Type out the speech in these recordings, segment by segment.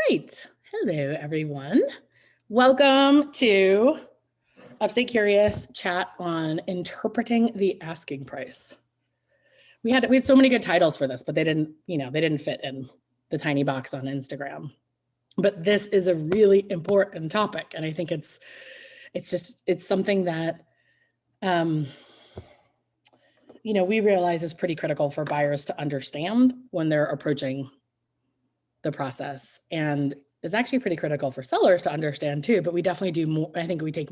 right. Hello, everyone. Welcome to Upstate Curious chat on interpreting the asking price. We had so many good titles for this, but they didn't fit in the tiny box on Instagram. But this is a really important topic, and I think it's something that we realize is pretty critical for buyers to understand when they're approaching the process, and is actually pretty critical for sellers to understand too. But we definitely do more. I think we take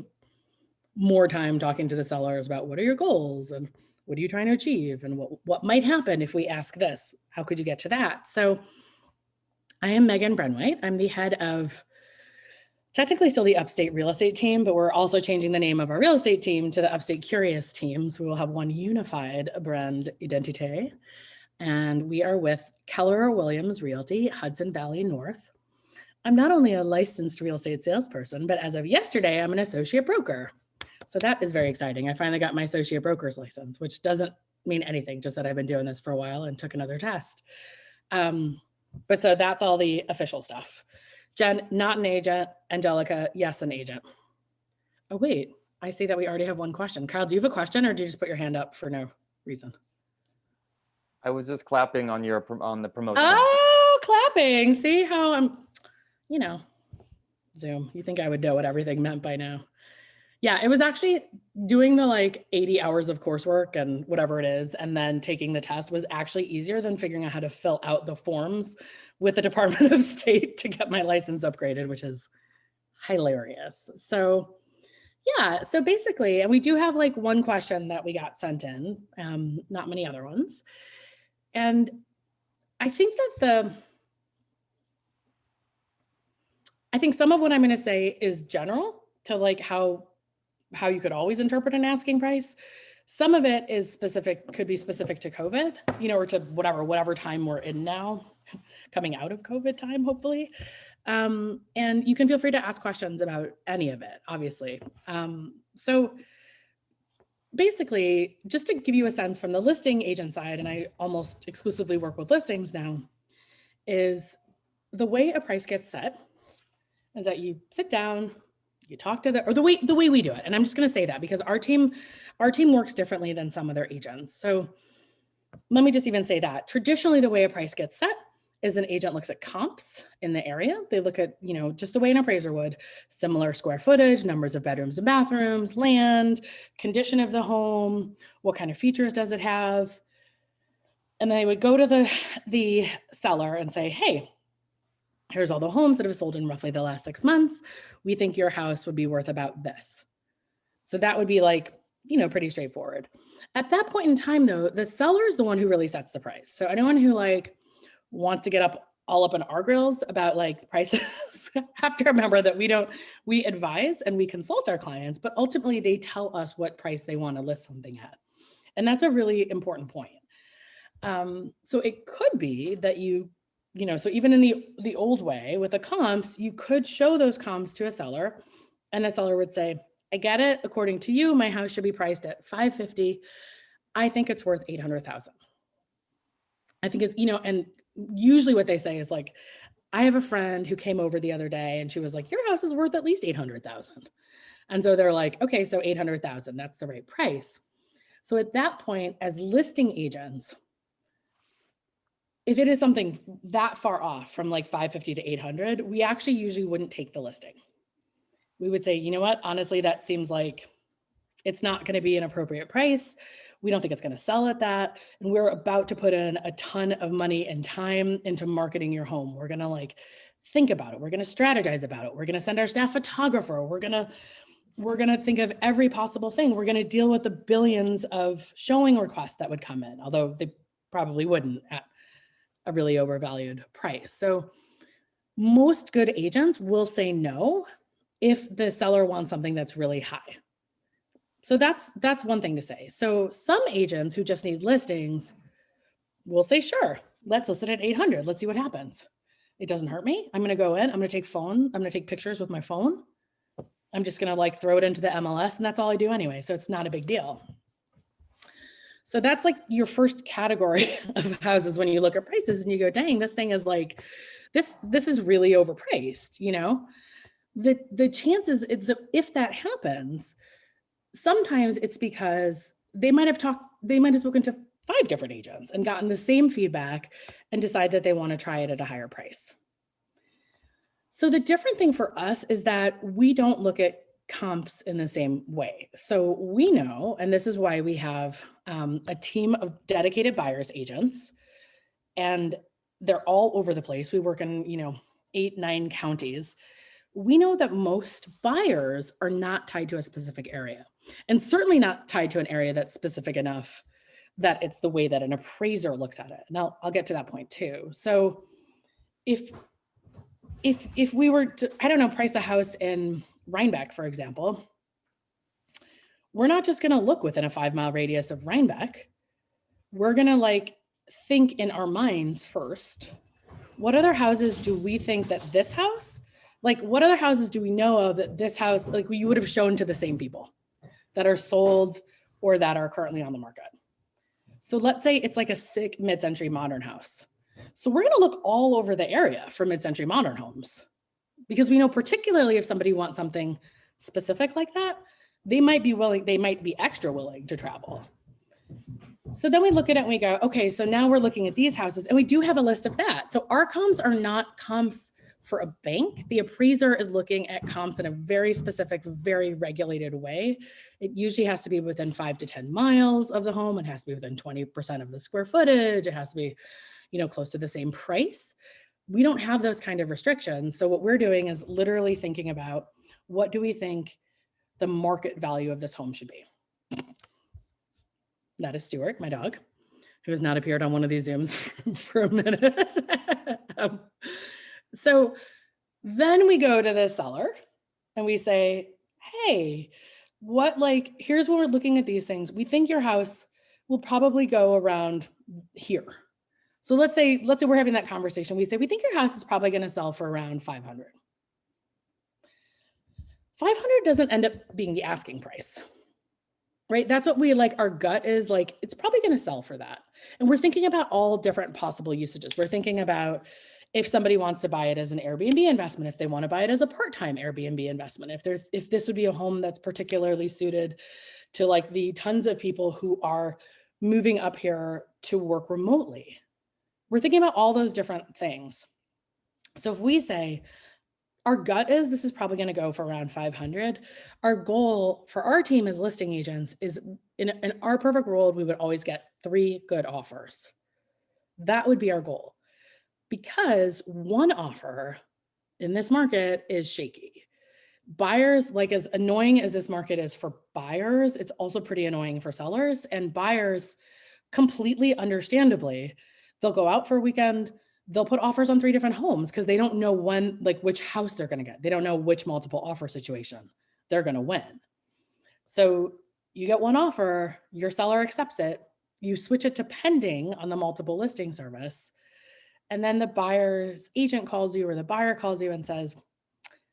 more time talking to the sellers about what are your goals and what are you trying to achieve and what might happen if we ask this. How could you get to that? So I am Megan Brenwhite. I'm the head of technically still the Upstate real estate team, but we're also changing the name of our real estate team to the Upstate Curious team. So we will have one unified brand identité. And we are with Keller Williams Realty, Hudson Valley North. I'm not only a licensed real estate salesperson, but as of yesterday, I'm an associate broker. So that is very exciting. I finally got my associate broker's license, which doesn't mean anything, just that I've been doing this for a while and took another test. But so that's all the official stuff. Jen, not an agent. Angelica, yes, an agent. Oh, wait, I see that we already have one question. Kyle, do you have a question, or do you just put your hand up for no reason? I was just clapping on the promotion. Oh, clapping. See how I'm, Zoom. You think I would know what everything meant by now. Yeah, it was actually doing the 80 hours of coursework and whatever it is, and then taking the test was actually easier than figuring out how to fill out the forms with the Department of State to get my license upgraded, which is hilarious. So yeah, so basically, and we do have one question that we got sent in, not many other ones. And I think that I think some of what I'm going to say is general to how you could always interpret an asking price. Some of it is could be specific to COVID, or to whatever time we're in now, coming out of COVID time, hopefully. And you can feel free to ask questions about any of it, obviously. So basically, just to give you a sense from the listing agent side, and I almost exclusively work with listings now, is the way a price gets set is that you sit down, you talk to the way we do it. And I'm just going to say that because our team works differently than some other agents. So let me just even say that traditionally the way a price gets set is an agent looks at comps in the area. They look at, just the way an appraiser would, similar square footage, numbers of bedrooms and bathrooms, land, condition of the home, what kind of features does it have? And then they would go to the seller and say, hey, here's all the homes that have sold in roughly the last 6 months. We think your house would be worth about this. So that would be pretty straightforward. At that point in time though, the seller is the one who really sets the price. So anyone who wants to get all up in our grills about prices have to remember that we advise and we consult our clients, but ultimately they tell us what price they want to list something at. And that's a really important point. So it could be that so even in the old way with the comps, you could show those comps to a seller and the seller would say, I get it. According to you, my house should be priced at $550,000. I think it's worth $800,000. I think it's, and usually what they say is I have a friend who came over the other day and she was like, your house is worth at least $800,000. And so they're like, okay, so $800,000, that's the right price. So at that point, as listing agents, if it is something that far off from $550,000 to $800,000, we actually usually wouldn't take the listing. We would say, you know what, honestly, that seems like it's not going to be an appropriate price. We don't think it's going to sell at that. And we're about to put in a ton of money and time into marketing your home. We're going to think about it. We're going to strategize about it. We're going to send our staff photographer. We're going to think of every possible thing. We're going to deal with the billions of showing requests that would come in, although they probably wouldn't at a really overvalued price. So most good agents will say no if the seller wants something that's really high. So that's one thing to say. So some agents who just need listings will say, sure, let's list it at 800. Let's see what happens. It doesn't hurt me. I'm going to go in, I'm going to take pictures with my phone. I'm just going to throw it into the MLS and that's all I do anyway. So it's not a big deal. So that's like your first category of houses when you look at prices and you go, dang, this thing is like, this is really overpriced, you know? The chances it's if that happens, sometimes it's because they might have spoken to 5 different agents and gotten the same feedback and decide that they want to try it at a higher price. So the different thing for us is that we don't look at comps in the same way. So we know, and this is why we have a team of dedicated buyers agents, and they're all over the place. We work in, 8, 9 counties. We know that most buyers are not tied to a specific area, and certainly not tied to an area that's specific enough that it's the way that an appraiser looks at it. And I'll get to that point too. So if if we were to, I don't know, price a house in Rhinebeck, for example, we're not just going to look within a 5-mile radius of Rhinebeck. We're going to like think in our minds first, what other houses do we think that this house, like what other houses do we know of that this house, like you would have shown to the same people that are sold or that are currently on the market. So let's say it's like a sick mid-century modern house. So we're going to look all over the area for mid-century modern homes because we know particularly if somebody wants something specific like that, they might be extra willing to travel. So then we look at it and we go, okay, so now we're looking at these houses and we do have a list of that. So our comps are not comps for a bank. The appraiser is looking at comps in a very specific, very regulated way. It usually has to be within 5 to 10 miles of the home. It has to be within 20% of the square footage. It has to be, close to the same price. We don't have those kind of restrictions. So what we're doing is literally thinking about what do we think the market value of this home should be. That is Stuart, my dog, who has not appeared on one of these Zooms for a minute. So then we go to the seller and we say, hey, here's when we're looking at these things. We think your house will probably go around here. So let's say we're having that conversation. We say, we think your house is probably going to sell for around 500. 500 doesn't end up being the asking price, right? That's what we like. Our gut is like, it's probably going to sell for that. And we're thinking about all different possible usages. We're thinking about if somebody wants to buy it as an Airbnb investment, if they want to buy it as a part-time Airbnb investment, if this would be a home that's particularly suited to like the tons of people who are moving up here to work remotely. We're thinking about all those different things. So if we say, our gut is this is probably going to go for around 500. Our goal for our team as listing agents is in our perfect world, we would always get 3 good offers. That would be our goal because one offer in this market is shaky. Buyers, like as annoying as this market is for buyers, it's also pretty annoying for sellers, and buyers completely understandably, they'll go out for a weekend, they'll put offers on 3 different homes because they don't know which house they're going to get. They don't know which multiple offer situation they're going to win. So you get one offer, your seller accepts it, you switch it to pending on the multiple listing service, and then the buyer's agent calls you or the buyer calls you and says,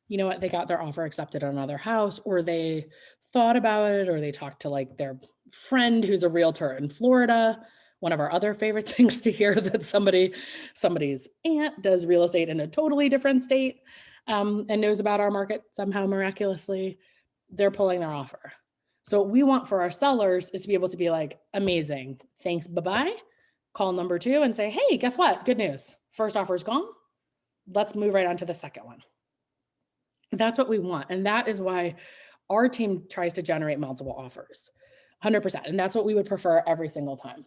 you know what, they got their offer accepted on another house, or they thought about it, or they talked to like their friend who's a realtor in Florida. One of our other favorite things to hear that somebody's aunt does real estate in a totally different state and knows about our market somehow miraculously. They're pulling their offer. So what we want for our sellers is to be able to be like, amazing, thanks, bye-bye. Call number 2 and say, hey, guess what? Good news. First offer is gone. Let's move right on to the second one. That's what we want. And that is why our team tries to generate multiple offers, 100%. And that's what we would prefer every single time.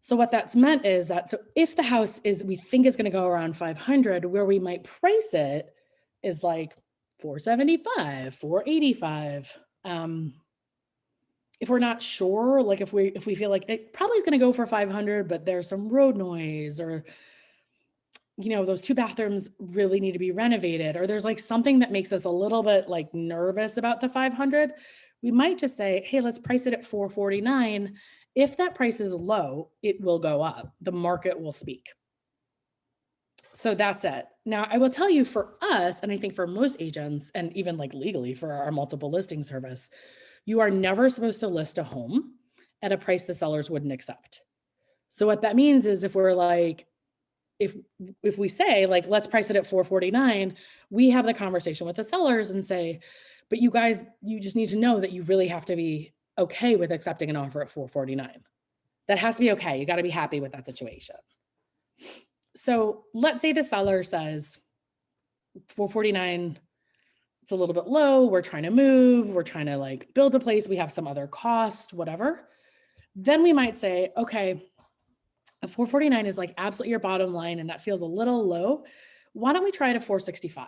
So what that's meant is that, so if the house we think is going to go around 500, where we might price it is like 475, 485. If we're not sure, like if we feel like it probably is going to go for 500, but there's some road noise, or those 2 bathrooms really need to be renovated, or there's like something that makes us a little bit like nervous about the 500, we might just say, hey, let's price it at 449. If that price is low, it will go up. The market will speak. So that's it. Now, I will tell you, for us, and I think for most agents, and even like legally for our multiple listing service, you are never supposed to list a home at a price the sellers wouldn't accept. So what that means is if we're like, if we say like, let's price it at 449, we have the conversation with the sellers and say, but you guys, you just need to know that you really have to be okay with accepting an offer at 449. That has to be okay. You got to be happy with that situation. So let's say the seller says 449, it's a little bit low. We're trying to move. We're trying to like build a place. We have some other cost, whatever. Then we might say, okay, a 449 is like absolutely your bottom line and that feels a little low. Why don't we try it at 465?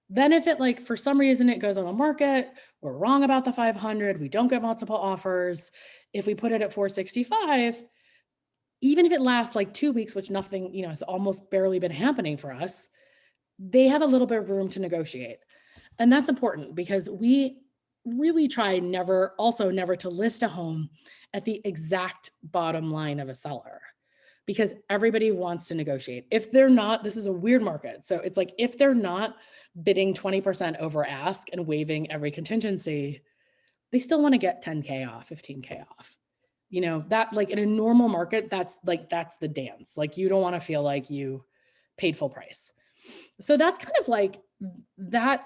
Then if it like, for some reason it goes on the market, we're wrong about the 500, we don't get multiple offers. If we put it at 465, even if it lasts like 2 weeks, which nothing, has almost barely been happening for us, they have a little bit of room to negotiate. And that's important because we really try never to list a home at the exact bottom line of a seller, because everybody wants to negotiate. If they're not, this is a weird market. So it's like, if they're not bidding 20% over ask and waiving every contingency, they still want to get 10K off, 15K off. That like in a normal market, that's the dance. Like you don't want to feel like you paid full price. So that's kind of like that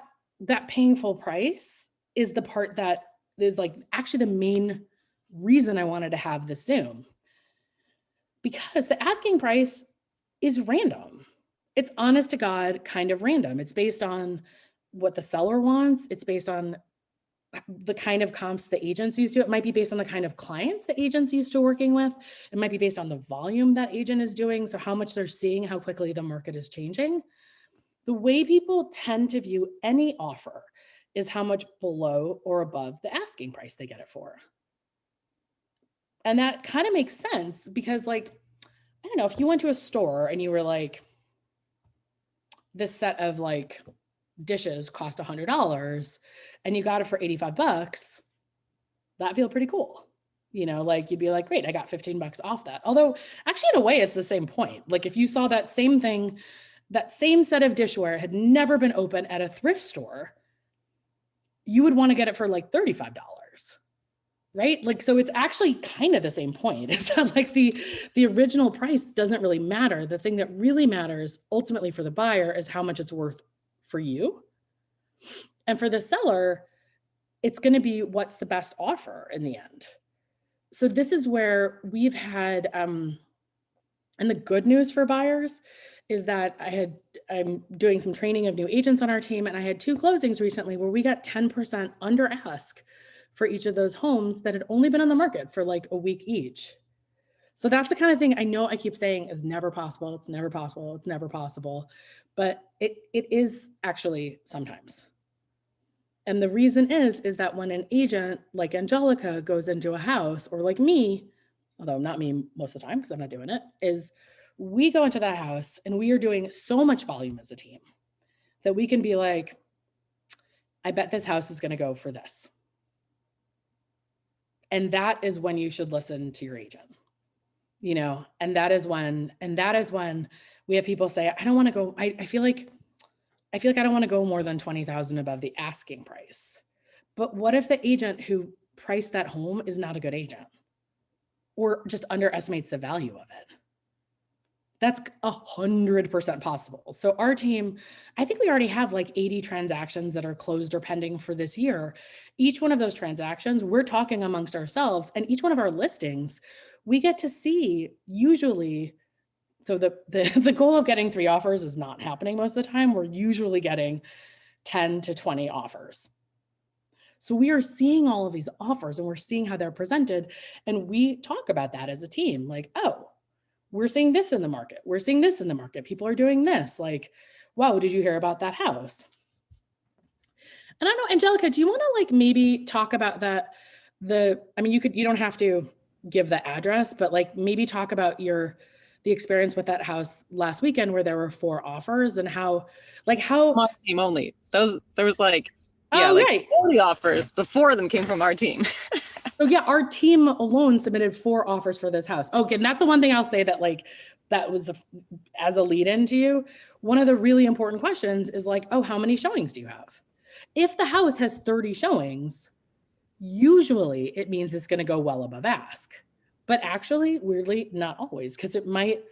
paying full price is the part that is like actually the main reason I wanted to have this Zoom, because the asking price is random. It's honest to God kind of random. It's based on what the seller wants. It's based on the kind of comps the agents used to. It might be based on the kind of clients the agents used to working with. It might be based on the volume that agent is doing. So how much they're seeing, how quickly the market is changing. The way people tend to view any offer is how much below or above the asking price they get it for. And that kind of makes sense because like, I don't know, if you went to a store and you were like, this set of like dishes cost $100 and you got it for $85, that feel pretty cool. Like you'd be like, great, I got $15 off that. Although actually in a way it's the same point. Like if you saw that same thing, that same set of dishware had never been open at a thrift store, you would want to get it for like $35, right? Like, so it's actually kind of the same point. It's not like the original price doesn't really matter. The thing that really matters ultimately for the buyer is how much it's worth for you. And for the seller, it's going to be what's the best offer in the end. So this is where we've had, and the good news for buyers is that I'm doing some training of new agents on our team, and I had 2 closings recently where we got 10% under ask for each of those homes that had only been on the market for like a week each. So that's the kind of thing I know I keep saying is never possible. It's never possible. It's never possible. But it is actually sometimes. And the reason is that when an agent like Angelica goes into a house, or like me, although not me most of the time because I'm not doing it, is we go into that house and we are doing so much volume as a team that we can be like, I bet this house is going to go for this. And that is when you should listen to your agent, and that is when we have people say, I don't want to go. I feel like I don't want to go more than 20,000 above the asking price. But what if the agent who priced that home is not a good agent or just underestimates the value of it? That's 100% possible. So our team, I think we already have like 80 transactions that are closed or pending for this year. Each one of those transactions, we're talking amongst ourselves, and each one of our listings, we get to see usually. So the goal of getting 3 offers is not happening most of the time. We're usually getting 10 to 20 offers. So we are seeing all of these offers and we're seeing how they're presented. And we talk about that as a team, like, oh, we're seeing this in the market. We're seeing this in the market. People are doing this. Like, wow, did you hear about that house? And I don't know, Angelica, do you want to like maybe talk about that? You don't have to give the address, but like maybe talk about the experience with that house last weekend where there were 4 offers and how My team only. There was like, oh, like right. 40 offers, but 4 of them came from our team. So yeah, our team alone submitted 4 offers for this house. Okay, and that's the one thing I'll say that like that was as a lead in to you. One of the really important questions is like, oh, how many showings do you have? If the house has 30 showings, usually it means it's going to go well above ask. But actually, weirdly, not always, because it might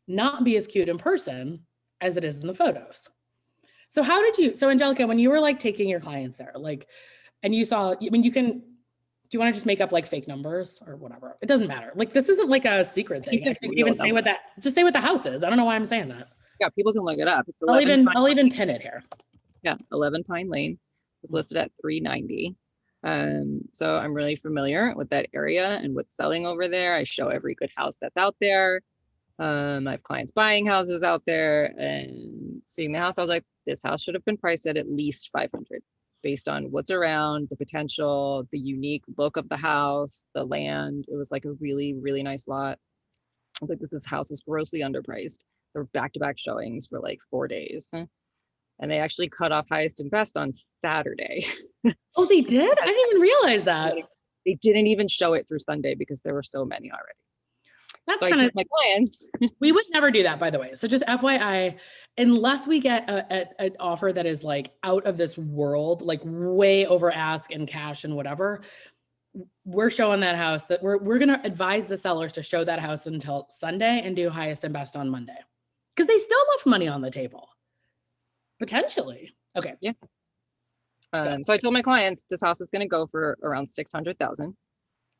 not be as cute in person as it is in the photos. So how did you, so Angelica, when you were like taking your clients there, like, and you saw, I mean, you can, do you want to just make up like fake numbers or whatever? It doesn't matter. Like, this isn't like a secret thing. I think even say what that, just say what the house is. I don't know why I'm saying that. Yeah, people can look it up. It's I'll even pin it here. Yeah, 11 Pine Lane was listed at 390. So I'm really familiar with that area and what's selling over there. I show every good house that's out there. I have clients buying houses out there, and seeing the house, I was like, this house should have been priced at least 500 based on what's around, the potential, the unique look of the house, the land. It was like a really, really nice lot. I was like, this house is grossly underpriced. There were back-to-back showings for like 4 days. And they actually cut off highest and best on Saturday. Oh, they did? I didn't even realize that. They didn't even show it through Sunday because there were so many already. That's So kind of my clients. We would never do that, by the way. So just FYI, unless we get an offer that is like out of this world, like way over ask and cash and whatever, we're showing that house that we're going to advise the sellers to show that house until Sunday and do highest and best on Monday. Because they still left money on the table. Potentially. Okay. Yeah. So I told my clients this house is going to go for around 600,000,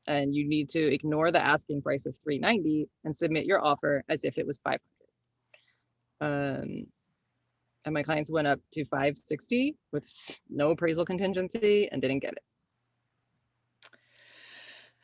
and you need to ignore the asking price of 390 and submit your offer as if it was 500. And my clients went up to 560 with no appraisal contingency and didn't get it.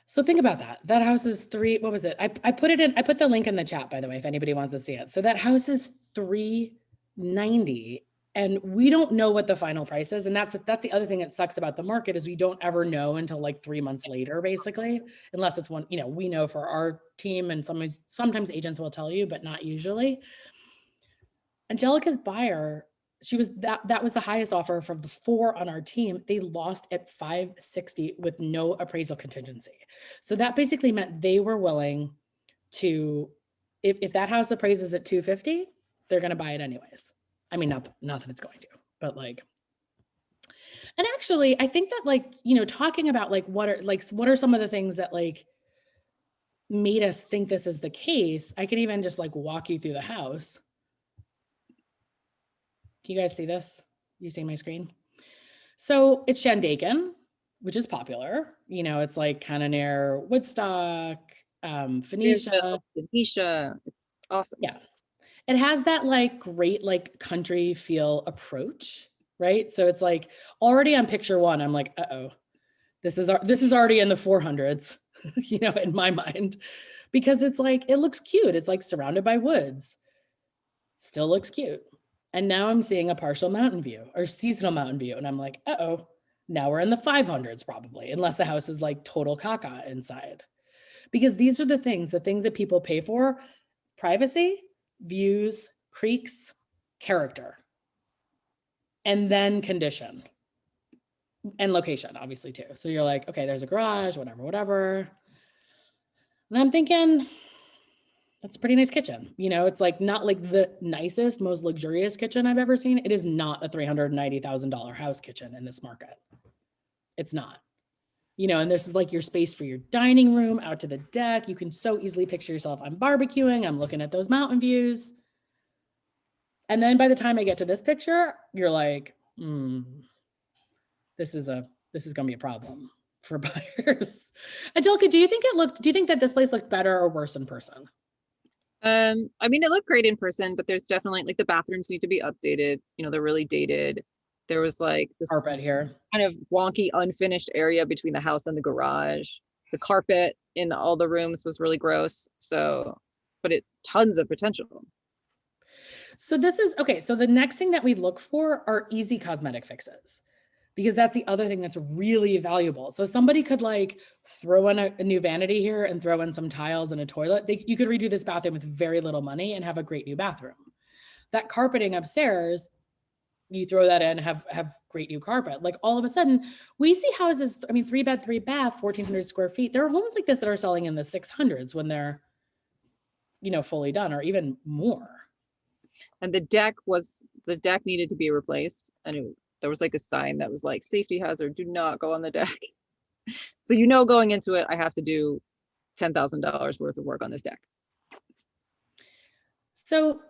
So think about that. That house is what was it? I put it in, I put the link in the chat, by the way, if anybody wants to see it. So that house is 390. And we don't know what the final price is. And that's the other thing that sucks about the market is we don't ever know until like 3 months later, basically, unless it's one, we know for our team, and sometimes agents will tell you, but not usually. Angelica's buyer, that was the highest offer from the 4 on our team. They lost at 560 with no appraisal contingency. So that basically meant they were willing to, if that house appraises at 250, they're going to buy it anyways. I mean, not that it's going to, but like, and actually, I think that like, talking about like, what are some of the things that like made us think this is the case? I can even just like walk you through the house. Can you guys see this? You see my screen? So it's Shandaken, which is popular. It's like kind of near Woodstock, Phoenicia. It's awesome. Yeah. It has that like great like country feel approach, right? So it's like already on picture 1, I'm like, uh-oh, this is already in the 400s, in my mind, because it's like, it looks cute. It's like surrounded by woods, still looks cute. And now I'm seeing a partial mountain view or seasonal mountain view. And I'm like, uh-oh, now we're in the 500s probably, unless the house is like total caca inside. Because these are the things that people pay for: privacy, views, creeks, character, and then condition and location, obviously, too. So you're like, okay, there's a garage, whatever. And I'm thinking, that's a pretty nice kitchen. It's like not like the nicest, most luxurious kitchen I've ever seen. It is not a $390,000 house kitchen in this market. It's not. And this is like your space for your dining room out to the deck. You can so easily picture yourself, I'm barbecuing, I'm looking at those mountain views. And then by the time I get to this picture, you're like, this is going to be a problem for buyers. Angelica, do you think that this place looked better or worse in person? I mean, it looked great in person, but there's definitely like the bathrooms need to be updated. They're really dated. There was like this carpet here, kind of wonky, unfinished area between the house and the garage. The carpet in all the rooms was really gross. So, but tons of potential. So this is okay. So the next thing that we look for are easy cosmetic fixes, because that's the other thing that's really valuable. So somebody could like throw in a new vanity here and throw in some tiles and a toilet. You could redo this bathroom with very little money and have a great new bathroom. That carpeting upstairs, you throw that in, have great new carpet. Like all of a sudden we see houses, 3-bed, 3-bath, 1,400 square feet. There are homes like this that are selling in the 600s when they're, fully done, or even more. And the deck needed to be replaced. And there was like a sign that was like, safety hazard, do not go on the deck. So, you know, going into it, I have to do $10,000 worth of work on this deck. So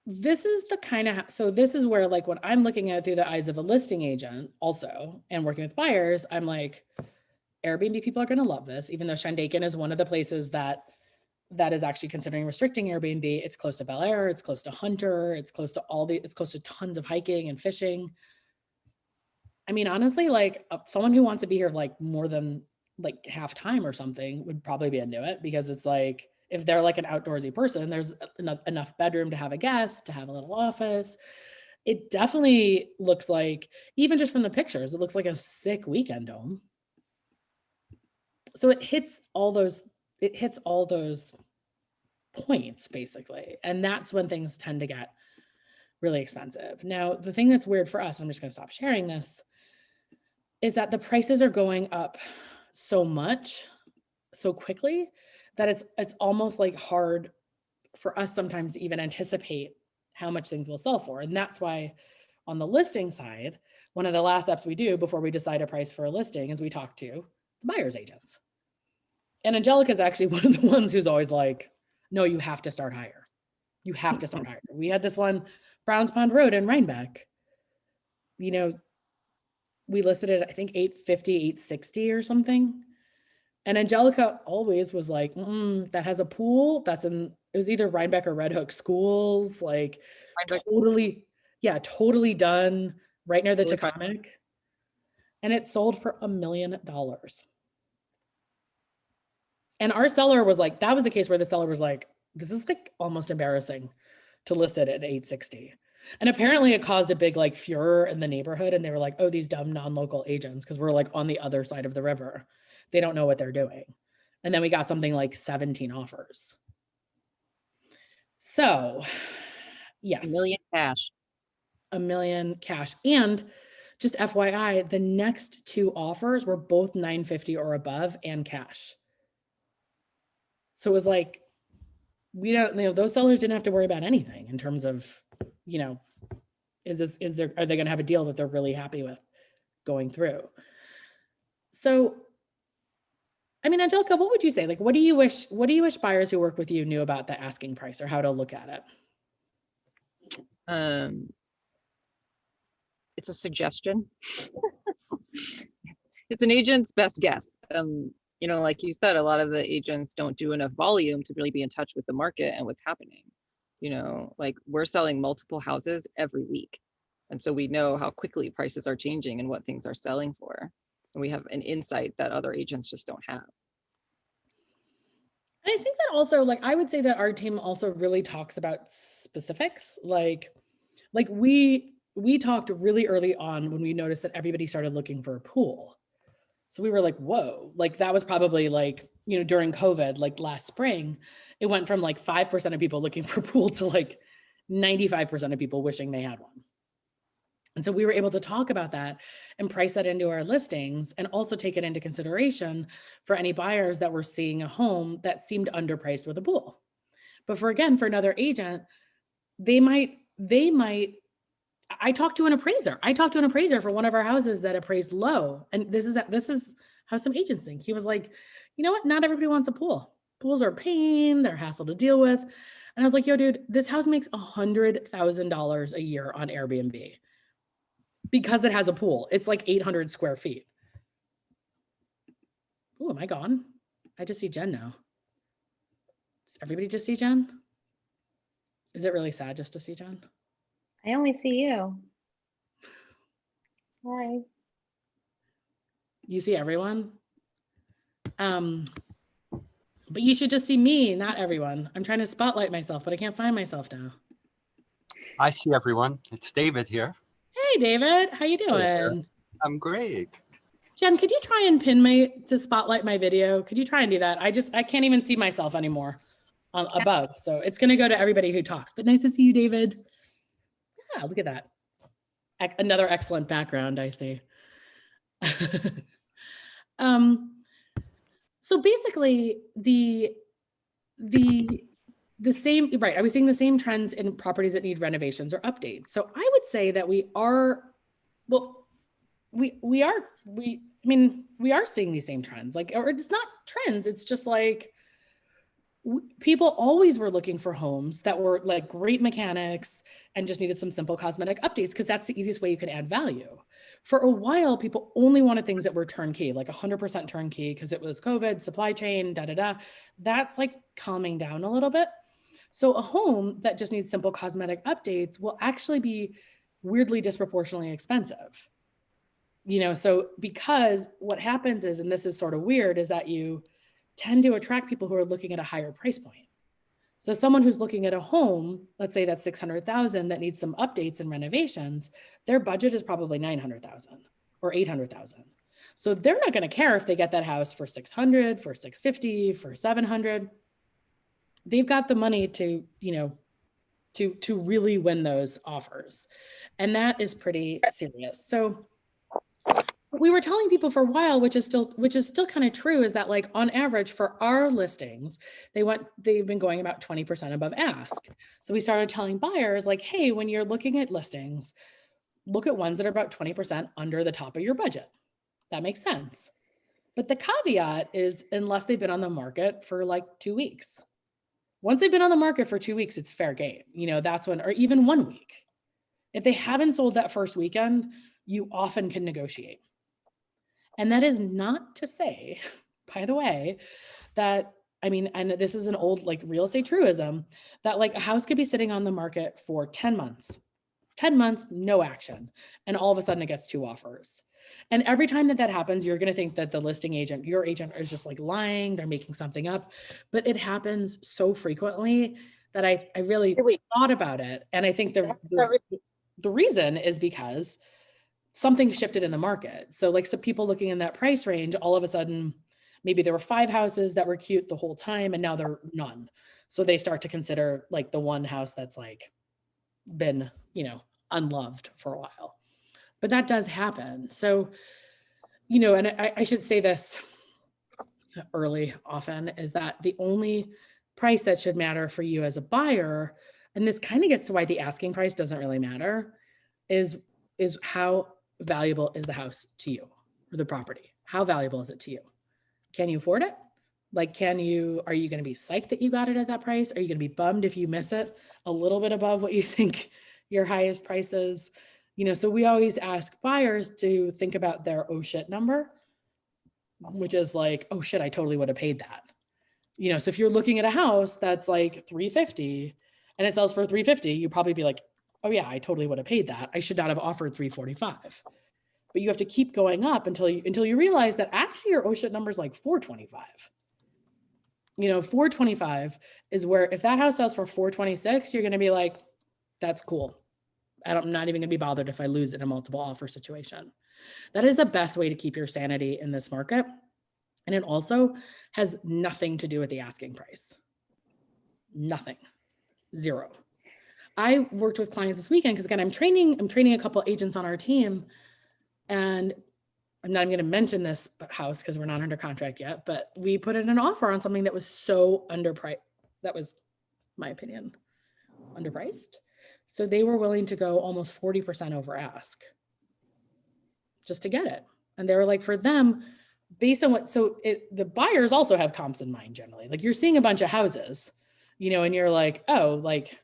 this is the kind of, so this is where, like, when I'm looking at it through the eyes of a listing agent also and working with buyers, I'm like, Airbnb people are going to love this, even though Shandaken is one of the places that is actually considering restricting Airbnb. It's close to Bel Air, it's close to Hunter, it's close to tons of hiking and fishing. I mean, honestly, like someone who wants to be here like more than like half time or something would probably be into it, because it's like, if they're like an outdoorsy person, there's enough bedroom to have a guest, to have a little office. It definitely looks like, even just from the pictures, it looks like a sick weekend home. So it hits all those points basically. And that's when things tend to get really expensive. Now, the thing that's weird for us, I'm just going to stop sharing this, is that the prices are going up so much so quickly that it's almost like hard for us sometimes to even anticipate how much things will sell for. And that's why on the listing side, one of the last steps we do before we decide a price for a listing is we talk to the buyer's agents. And Angelica is actually one of the ones who's always like, no, you have to start higher. You have to start higher. We had this one, Browns Pond Road in Rhinebeck. You know, we listed it, I think 850, 860 or something. And Angelica always was like, that has a pool. It was either Rhinebeck or Red Hook schools, like Rhinebeck. totally done right near the Totally fine. Taconic. And it sold for $1 million. And our seller was like, that was a case where the seller was like, this is like almost embarrassing to list it at 860. And apparently it caused a big like furor in the neighborhood. And they were like, oh, these dumb non-local agents, because we're like on the other side of the river. They don't know what they're doing. And then we got something like 17 offers. So yes. $1 million cash. $1 million cash. And just FYI, the next two offers were both 950 or above and cash. So it was like, we don't, those sellers didn't have to worry about anything in terms of, are they going to have a deal that they're really happy with going through? So, I mean, Angelica, what would you say? Like, what do you wish buyers who work with you knew about the asking price or how to look at it? It's a suggestion. It's an agent's best guess. Like you said, a lot of the agents don't do enough volume to really be in touch with the market and what's happening. Like we're selling multiple houses every week. And so we know how quickly prices are changing and what things are selling for. And we have an insight that other agents just don't have. I think that also, like, I would say that our team also really talks about specifics. Like we talked really early on when we noticed that everybody started looking for a pool. So we were like, whoa, like that was probably like, during COVID, like last spring, it went from like 5% of people looking for a pool to like 95% of people wishing they had one. And so we were able to talk about that and price that into our listings, and also take it into consideration for any buyers that were seeing a home that seemed underpriced with a pool. But for another agent, they might, I talked to an appraiser for one of our houses that appraised low. And this is how some agents think. He was like, you know what? Not everybody wants a pool. Pools are a pain, they're a hassle to deal with. And I was like, yo, dude, this house makes $100,000 a year on Airbnb because it has a pool. It's like 800 square feet. Oh, am I gone? I just see Jen now. Does everybody just see Jen? Is it really sad just to see Jen? I only see you. Hi. You see everyone? But you should just see me, not everyone. I'm trying to spotlight myself, but I can't find myself now. I see everyone. It's David here. Hey, David, how you doing? I'm great. Jen, could you try and pin me to spotlight my video? Could you try and do that? I can't even see myself anymore above. So it's going to go to everybody who talks, but nice to see you, David. Yeah, look at that. Another excellent background, I see. So basically the same, right? I was seeing the same trends in properties that need renovations or updates. So I would say that we are, well, I mean, we are seeing these same trends, like, or it's not trends. It's just like people always were looking for homes that were like great mechanics and just needed some simple cosmetic updates because that's the easiest way you can add value. For a while, people only wanted things that were turnkey, like 100% turnkey, because it was COVID, supply chain, da da da. That's like calming down a little bit. So a home that just needs simple cosmetic updates will actually be weirdly disproportionately expensive. So because what happens is, and this is sort of weird, is that you tend to attract people who are looking at a higher price point. So someone who's looking at a home, let's say that's 600,000 that needs some updates and renovations, their budget is probably 900,000 or 800,000. So they're not going to care if they get that house for 600, for 650, for 700. They've got the money to really win those offers. And that is pretty serious. So we were telling people for a while, which is still kind of true, is that like on average for our listings, they've been going about 20% above ask. So we started telling buyers like, hey, when you're looking at listings, look at ones that are about 20% under the top of your budget. That makes sense. But the caveat is unless they've been on the market for like 2 weeks. Once they've been on the market for 2 weeks, it's fair game. That's when, or even 1 week. If they haven't sold that first weekend, you often can negotiate. And that is not to say, by the way, that, and this is an old like real estate truism, that like a house could be sitting on the market for 10 months, no action. And all of a sudden it gets 2 offers. And every time that happens, you're going to think that the listing agent, your agent is just like lying, they're making something up. But it happens so frequently that I really thought about it. And I think the reason is because something shifted in the market. So like some people looking in that price range, all of a sudden, maybe there were 5 houses that were cute the whole time and now there are none. So they start to consider like the one house that's like been, unloved for a while. But that does happen. So, and I should say this early often, is that the only price that should matter for you as a buyer, and this kind of gets to why the asking price doesn't really matter, is how valuable is the house to you or the property? How valuable is it to you? Can you afford it? Like, are you going to be psyched that you got it at that price? Are you going to be bummed if you miss it a little bit above what you think your highest price is? So we always ask buyers to think about their oh shit number, which is like, oh shit, I totally would have paid that. So if you're looking at a house that's like 350 and it sells for 350, you probably be like, oh yeah, I totally would have paid that. I should not have offered 345. But you have to keep going up until you realize that actually your oh shit number is like 425. 425 is where if that house sells for 426, you're going to be like, that's cool. I'm not even going to be bothered if I lose it in a multiple offer situation. That is the best way to keep your sanity in this market. And it also has nothing to do with the asking price. Nothing. Zero. I worked with clients this weekend because again, I'm training a couple agents on our team, and I'm not even going to mention this house because we're not under contract yet, but we put in an offer on something that was so underpriced. That was my opinion, underpriced. So they were willing to go almost 40% over ask just to get it. And they were like, for them, based on the buyers also have comps in mind generally. Like you're seeing a bunch of houses, and you're like, oh, like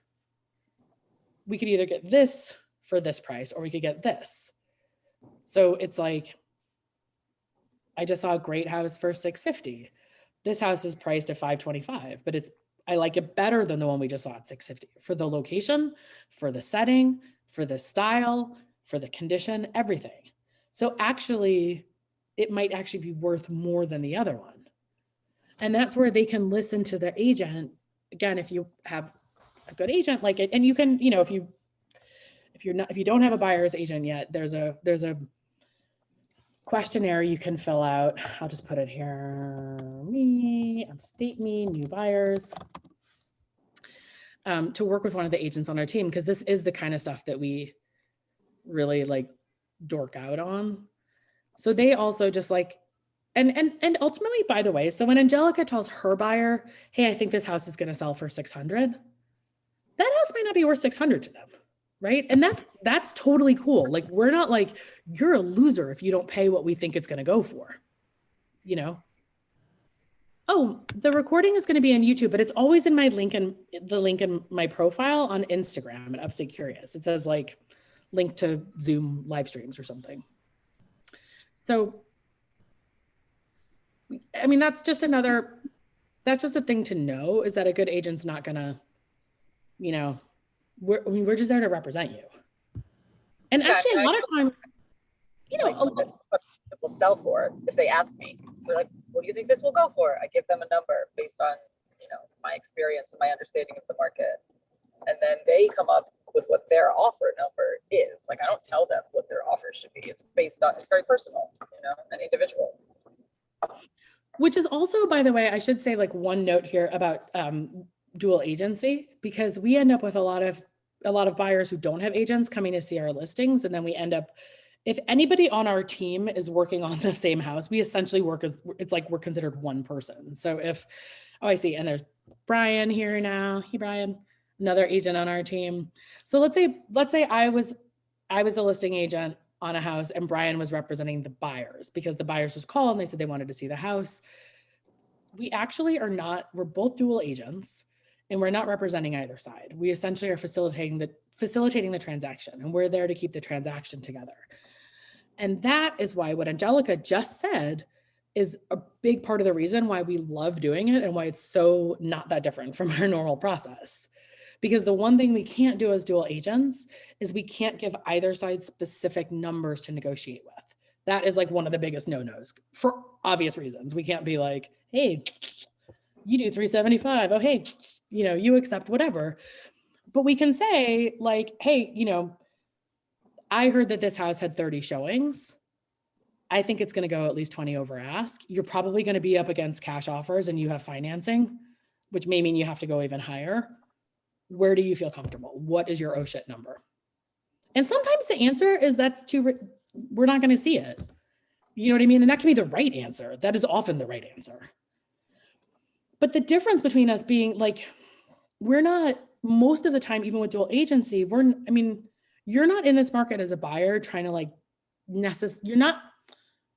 we could either get this for this price or we could get this. So it's like, I just saw a great house for 650. This house is priced at 525, but I like it better than the one we just saw at 650 for the location, for the setting, for the style, for the condition, everything. So actually, it might actually be worth more than the other one. And that's where they can listen to the agent. Again, if you have a good agent like it, and you can, if you don't have a buyer's agent yet, there's a questionnaire you can fill out. I'll just put it here. State me, new buyers. To work with one of the agents on our team, because this is the kind of stuff that we really like dork out on. So they also just like, and ultimately, by the way, so when Angelica tells her buyer, hey, I think this house is going to sell for 600, that house might not be worth 600 to them. right? And that's totally cool. Like, we're not like, you're a loser if you don't pay what we think it's going to go for, you know? Oh, the recording is going to be on YouTube, but it's always in the link in my profile on Instagram at Upstate Curious. It says like link to Zoom live streams or something. So, I mean, that's just a thing to know, is that a good agent's not gonna, you know, we're just there to represent you. And Yeah, actually, and a lot of times, you know, like this, what it will sell for if they ask me. So like, what do you think this will go for? I give them a number based on, my experience and my understanding of the market. And then they come up with what their offer number is. Like, I don't tell them what their offer should be. It's very personal, and individual. which is also, by the way, I should say like one note here about dual agency, because we end up with a lot of buyers who don't have agents coming to see our listings. And then we end up, if anybody on our team is working on the same house, we essentially it's like we're considered one person. So I see, and there's Brian here now. Hey, Brian, another agent on our team. So let's say I was a listing agent on a house and Brian was representing the buyers, because the buyers just called and they said they wanted to see the house. We actually we're both dual agents and we're not representing either side. We essentially are facilitating the transaction, and we're there to keep the transaction together. And that is why what Angelica just said is a big part of the reason why we love doing it and why it's so not that different from our normal process. Because the one thing we can't do as dual agents is we can't give either side specific numbers to negotiate with. That is like one of the biggest no-nos for obvious reasons. We can't be like, hey, you do 375. Oh, hey, you accept whatever. But we can say like, hey, I heard that this house had 30 showings. I think it's going to go at least 20 over ask. You're probably going to be up against cash offers and you have financing, which may mean you have to go even higher. Where do you feel comfortable? What is your oh shit number? And sometimes the answer is we're not going to see it. You know what I mean? And that can be the right answer. That is often the right answer. But the difference between us being like, we're not, most of the time, even with dual agency, you're not in this market as a buyer trying to like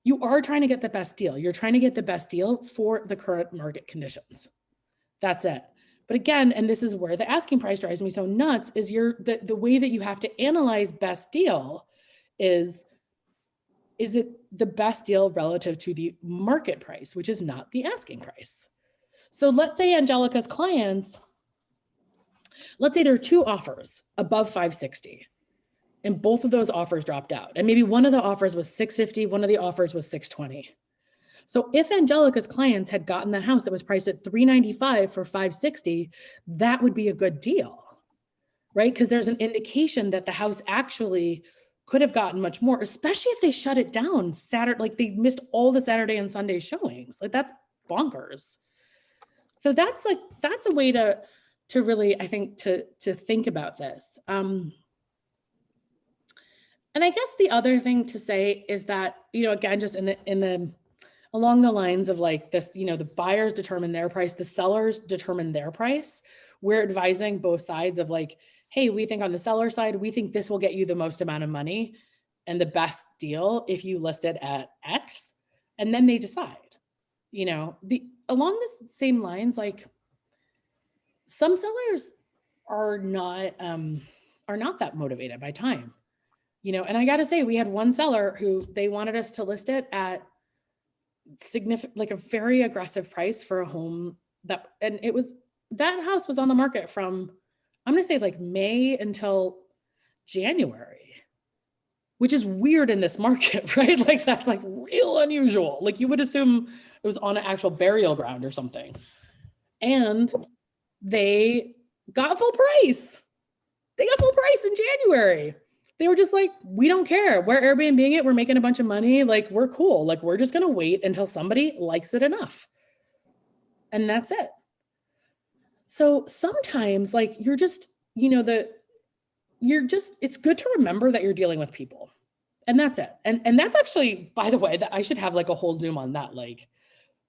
you are trying to get the best deal. You're trying to get the best deal for the current market conditions. That's it. But again, and this is where the asking price drives me so nuts, is the way that you have to analyze best deal is it the best deal relative to the market price, which is not the asking price. So let's say Angelica's clients, let's say there are two offers above 560 and both of those offers dropped out. And maybe one of the offers was 650, one of the offers was 620. So if Angelica's clients had gotten the house that was priced at 395 for 560, that would be a good deal, right? Because there's an indication that the house actually could have gotten much more, especially if they shut it down Saturday, like they missed all the Saturday and Sunday showings. Like that's bonkers. So that's a way to really, I think, to think about this. And I guess the other thing to say is that, again, just in the along the lines of like this, the buyers determine their price, the sellers determine their price. We're advising both sides of like, hey, we think on the seller side, we think this will get you the most amount of money and the best deal if you list it at X. And then they decide, along the same lines, like some sellers are not that motivated by time, and I got to say, we had one seller who they wanted us to list it at significant, like a very aggressive price for a home that house was on the market from, I'm going to say like May until January, which is weird in this market, right? Like that's like real unusual. Like you would assume it was on an actual burial ground or something. And they got full price. They got full price in January. They were just like, we don't care. We're Airbnb-ing it. We're making a bunch of money. Like, we're cool. Like, we're just going to wait until somebody likes it enough. And that's it. So sometimes like, it's good to remember that you're dealing with people, and that's it. And that's actually, by the way, that I should have like a whole Zoom on that, like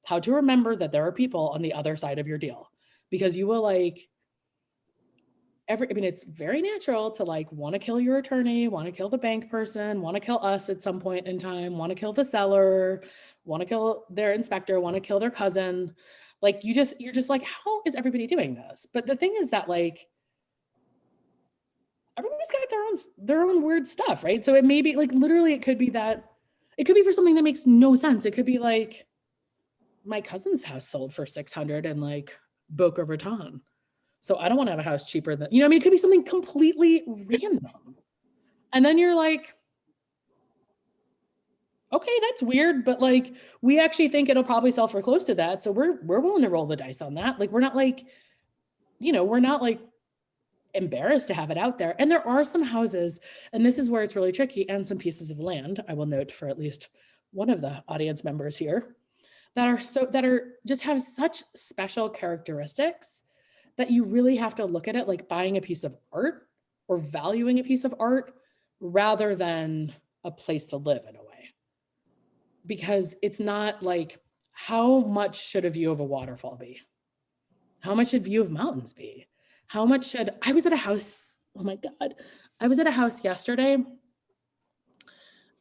how to remember that there are people on the other side of your deal, because you will like, I mean, it's very natural to like want to kill your attorney, want to kill the bank person, want to kill us at some point in time, want to kill the seller, want to kill their inspector, want to kill their cousin. Like you're just like, how is everybody doing this? But the thing is that like everybody's got their own weird stuff, right? So it may be like literally it could be that it could be for something that makes no sense. It could be like my cousin's house sold for 600 in like Boca Raton. So I don't want to have a house cheaper than, I mean, it could be something completely random. And then you're like, okay, that's weird, but like, we actually think it'll probably sell for close to that. So we're willing to roll the dice on that. Like, we're not like, we're not like embarrassed to have it out there. And there are some houses, and this is where it's really tricky, and some pieces of land, I will note for at least one of the audience members here, that are just have such special characteristics that you really have to look at it like buying a piece of art or valuing a piece of art rather than a place to live in a way. Because it's not like, how much should a view of a waterfall be? How much should view of mountains be? How much should, I was at a house, oh my God. I was at a house yesterday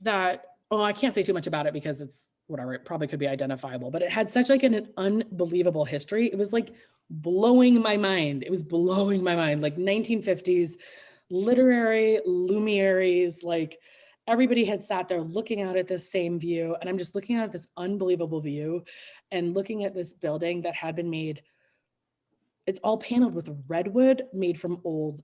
that, I can't say too much about it because it's whatever, it probably could be identifiable, but it had such like an unbelievable history. It was like blowing my mind. It was blowing my mind, like 1950s, literary Lumieres, like everybody had sat there looking out at this same view. And I'm just looking at this unbelievable view and looking at this building that had been made, it's all paneled with redwood made from old,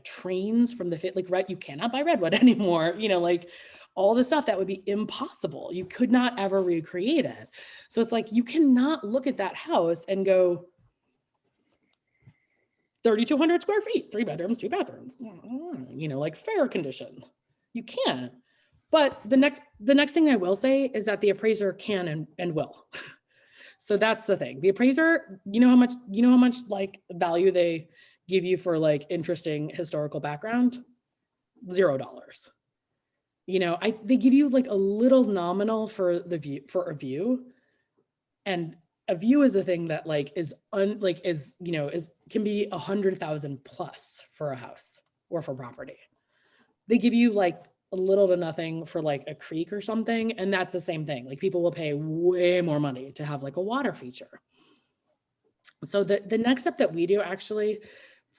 trains from the fit, like you cannot buy redwood anymore, like all the stuff that would be impossible. You could not ever recreate it. So it's like, you cannot look at that house and go 3,200 square feet, 3 bedrooms, 2 bathrooms, like fair condition. You can't. But the next thing I will say is that the appraiser can and will. So that's the thing. The appraiser, you know how much like value they give you for like interesting historical background? $0. They give you like a little nominal for a view, and a view is a thing that like can be 100,000 plus for a house or for property. They give you like a little to nothing for like a creek or something, and that's the same thing. Like people will pay way more money to have like a water feature. So the next step that we do actually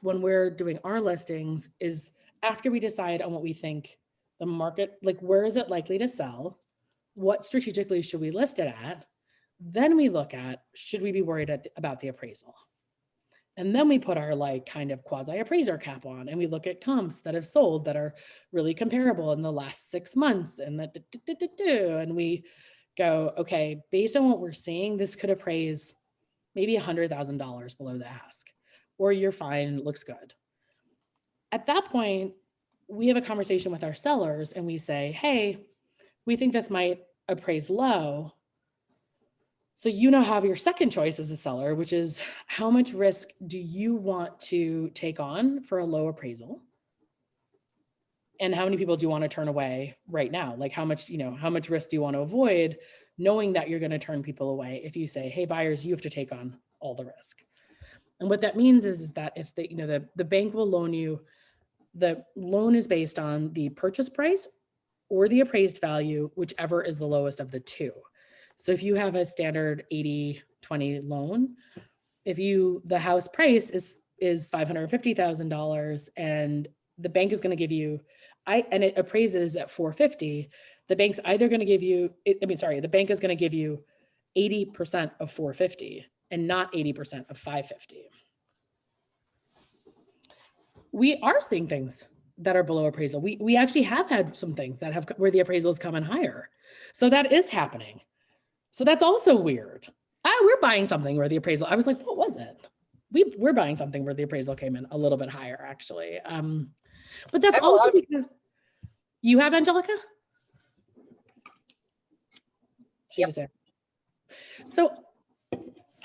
when we're doing our listings is after we decide on what we think the market, like where is it likely to sell? What strategically should we list it at? Then we look at, should we be worried about the appraisal? And then we put our like kind of quasi appraiser cap on and we look at comps that have sold that are really comparable in the last 6 months and and we go, okay, based on what we're seeing, this could appraise maybe $100,000 below the ask, or you're fine, looks good. At that point, we have a conversation with our sellers and we say, hey, we think this might appraise low. So have your second choice as a seller, which is how much risk do you want to take on for a low appraisal? And how many people do you want to turn away right now? Like how much risk do you want to avoid, knowing that you're going to turn people away if you say, hey, buyers, you have to take on all the risk. And what that means is that if the bank will loan you, the loan is based on the purchase price or the appraised value, whichever is the lowest of the two. So if you have a standard 80-20 loan, the house price is $550,000 and the bank is going to give you, and it appraises at 450, the bank's either going to give you, the bank is going to give you 80% of 450 and not 80% of 550. We are seeing things that are below appraisal. We actually have had some things where the appraisal is coming higher. So that is happening. So that's also weird. We're buying something where the appraisal, I was like, what was it? We're buying something where the appraisal came in a little bit higher, actually. But that's also because you have, Angelica? Yep. So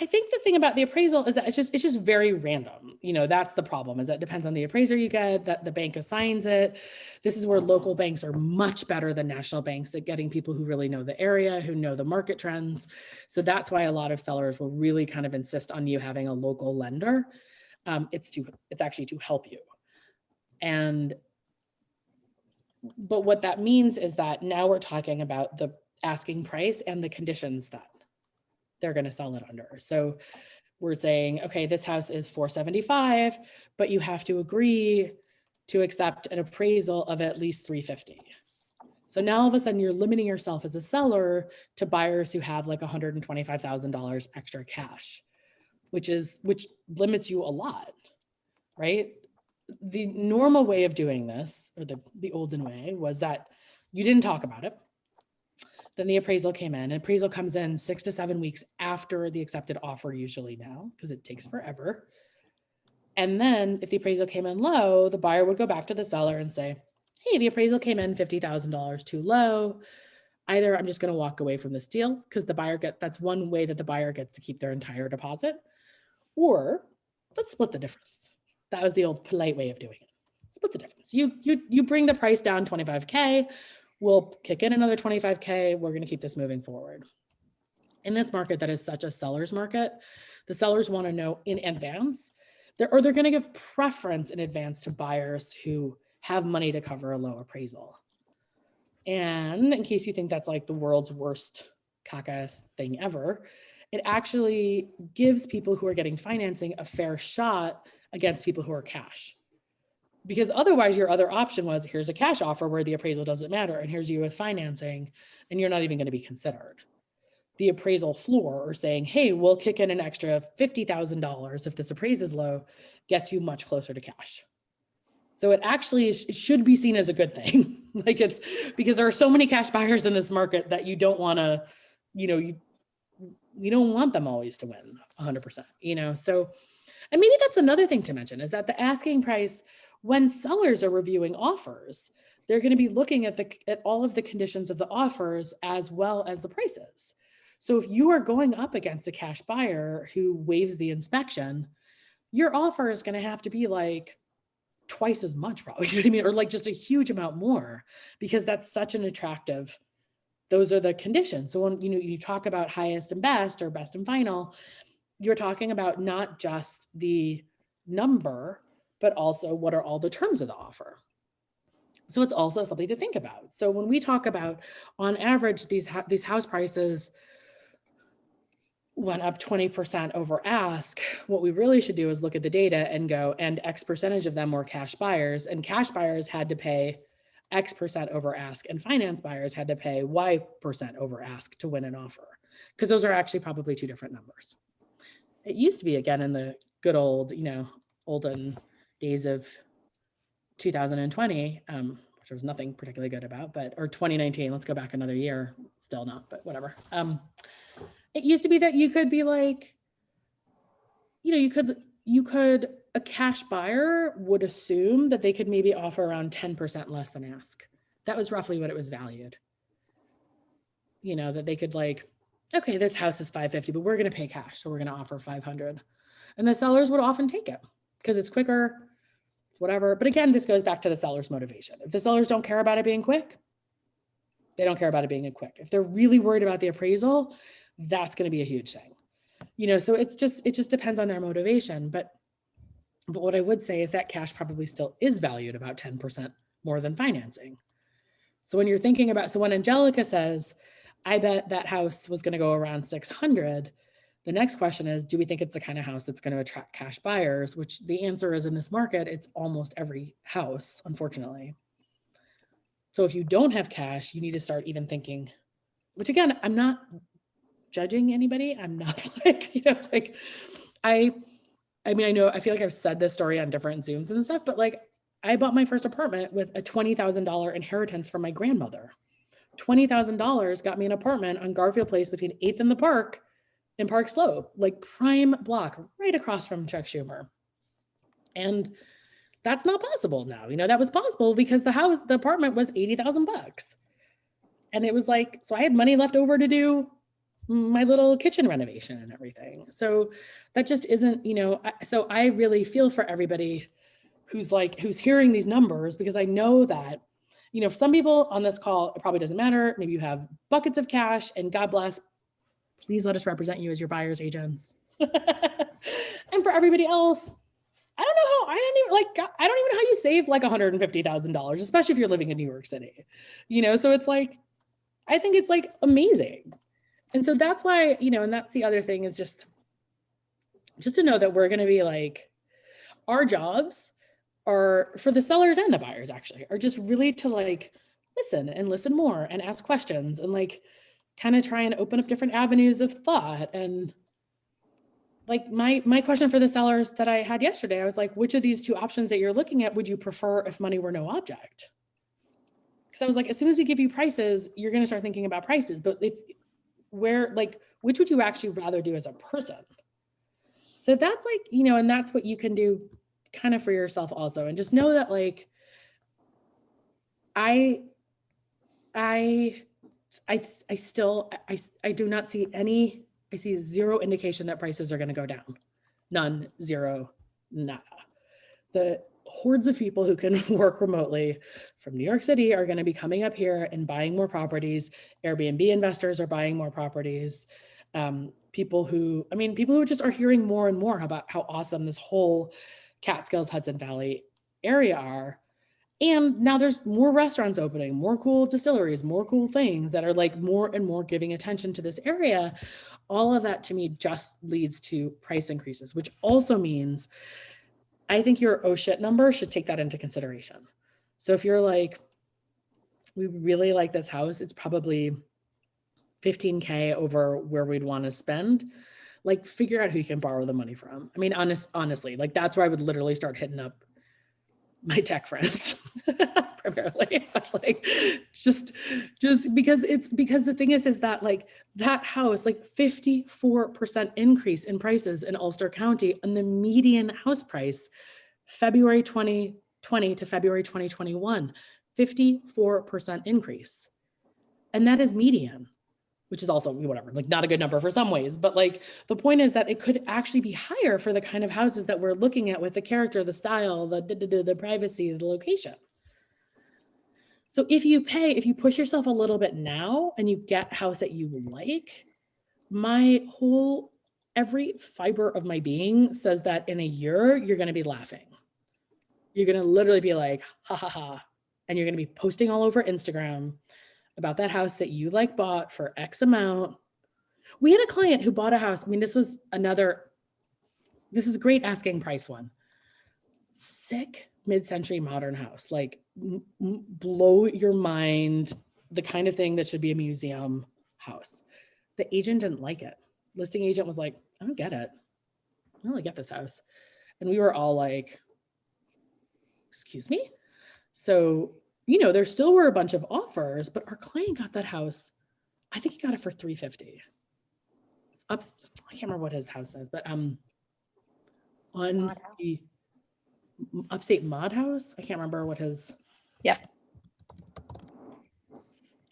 I think the thing about the appraisal is that it's just very random. That's the problem, is that it depends on the appraiser you get, that the bank assigns it. This is where local banks are much better than national banks at getting people who really know the area, who know the market trends. So that's why a lot of sellers will really kind of insist on you having a local lender. It's actually to help you. But what that means is that now we're talking about the asking price and the conditions that they're going to sell it under. So we're saying, okay, this house is 475, but you have to agree to accept an appraisal of at least 350. So now all of a sudden you're limiting yourself as a seller to buyers who have like $125,000 extra cash, which limits you a lot, right? The normal way of doing this, or the olden way, was that you didn't talk about it. Then the appraisal came in. Appraisal comes in 6 to 7 weeks after the accepted offer usually now, because it takes forever. And then if the appraisal came in low, the buyer would go back to the seller and say, hey, the appraisal came in $50,000 too low. Either I'm just going to walk away from this deal because that's one way that the buyer gets to keep their entire deposit, or let's split the difference. That was the old polite way of doing it. Split the difference. You bring the price down 25K, we'll kick in another 25K. We're going to keep this moving forward. In this market that is such a seller's market, the sellers want to know in advance, they're going to give preference in advance to buyers who have money to cover a low appraisal. And in case you think that's like the world's worst caca thing ever, it actually gives people who are getting financing a fair shot against people who are cash. Because otherwise your other option was, here's a cash offer where the appraisal doesn't matter, and here's you with financing, and you're not even going to be considered. The appraisal floor, or saying, hey, we'll kick in an extra $50,000 if this appraises low, gets you much closer to cash. So it actually it should be seen as a good thing. Like, it's because there are so many cash buyers in this market that you don't want to, you don't want them always to win 100%, So, and maybe that's another thing to mention, is that the asking price, when sellers are reviewing offers, they're going to be looking at all of the conditions of the offers as well as the prices. So if you are going up against a cash buyer who waives the inspection, your offer is going to have to be like twice as much, probably, you know what I mean? Or like just a huge amount more, because that's such an attractive, those are the conditions. So when you talk about highest and best, or best and final, you're talking about not just the number, but also what are all the terms of the offer. So it's also something to think about. So when we talk about, on average, these house prices went up 20% over ask, what we really should do is look at the data and go, and X percentage of them were cash buyers, and cash buyers had to pay X percent over ask, and finance buyers had to pay Y percent over ask to win an offer, because those are actually probably two different numbers. It used to be, again, in the good old, olden days of 2020, which there was nothing particularly good about, or 2019, let's go back another year, still not, but whatever. It used to be that you could be like, a cash buyer would assume that they could maybe offer around 10% less than ask. That was roughly what it was valued. That they could okay, this house is $550, but we're going to pay cash, so we're going to offer $500. And the sellers would often take it because it's quicker, whatever. But again, this goes back to the seller's motivation. If the sellers don't care about it being quick, they don't care about it being quick. If they're really worried about the appraisal, that's going to be a huge thing. So it just depends on their motivation. But what I would say is that cash probably still is valued about 10% more than financing. So when you're thinking about, so when Angelica says, I bet that house was going to go around 600, the next question is, do we think it's the kind of house that's going to attract cash buyers? Which the answer is, in this market, it's almost every house, unfortunately. So if you don't have cash, you need to start even thinking, which again, I'm not judging anybody. I'm not I know, I feel like I've said this story on different Zooms and stuff, but I bought my first apartment with a $20,000 inheritance from my grandmother. $20,000 got me an apartment on Garfield Place between 8th and the Park in Park Slope, prime block right across from Chuck Schumer. And that's not possible now. That was possible because the apartment was $80,000. And it was so I had money left over to do my little kitchen renovation and everything. So that just isn't, so I really feel for everybody who's hearing these numbers, because I know that, for some people on this call, it probably doesn't matter. Maybe you have buckets of cash, and God bless, please let us represent you as your buyer's agents. And for everybody else, I don't know how, I don't even know how you save like $150,000, especially if you're living in New York City, So it's like, I think it's like amazing. And so that's why, and that's the other thing is just to know that we're going to be like, our jobs are for the sellers and the buyers actually are just really to like listen and listen more and ask questions and like kind of try and open up different avenues of thought. And like my question for the sellers that I had yesterday, I was like, which of these two options that you're looking at would you prefer if money were no object? Because I was like, as soon as we give you prices, you're going to start thinking about prices. But which would you actually rather do as a person? So that's like, and that's what you can do kind of for yourself also. And just know that like, I do not see I see zero indication that prices are going to go down. None, zero, nada. The hordes of people who can work remotely from New York City are going to be coming up here and buying more properties. Airbnb investors are buying more properties. People who just are hearing more and more about how awesome this whole Catskills, Hudson Valley area are. And now there's more restaurants opening, more cool distilleries, more cool things that are like more and more giving attention to this area. All of that to me just leads to price increases, which also means I think your oh shit number should take that into consideration. So if you're like, we really like this house, it's probably $15K over where we'd want to spend, like figure out who you can borrow the money from. I mean, honestly, like that's where I would literally start hitting up my tech friends primarily, but like just because the thing is that like that house, like 54% increase in prices in Ulster County and the median house price, February 2020 to February 2021, 54% increase. And that is median, which is also whatever, like not a good number for some ways, but like the point is that it could actually be higher for the kind of houses that we're looking at with the character, the style, the privacy, the location. So if you push yourself a little bit now and you get a house that you like, every fiber of my being says that in a year, you're going to be laughing. You're going to literally be like, ha ha ha. And you're going to be posting all over Instagram about that house that you like bought for X amount. We had a client who bought a house. I mean, this is a great asking price one. Sick mid-century modern house, like blow your mind, the kind of thing that should be a museum house. The agent didn't like it. Listing agent was like, I don't get it. I don't really get this house. And we were all like, excuse me? So there still were a bunch of offers, but our client got that house. I think he got it for $350. I can't remember what his house is, but on the upstate Mod House. I can't remember what his. Yeah. I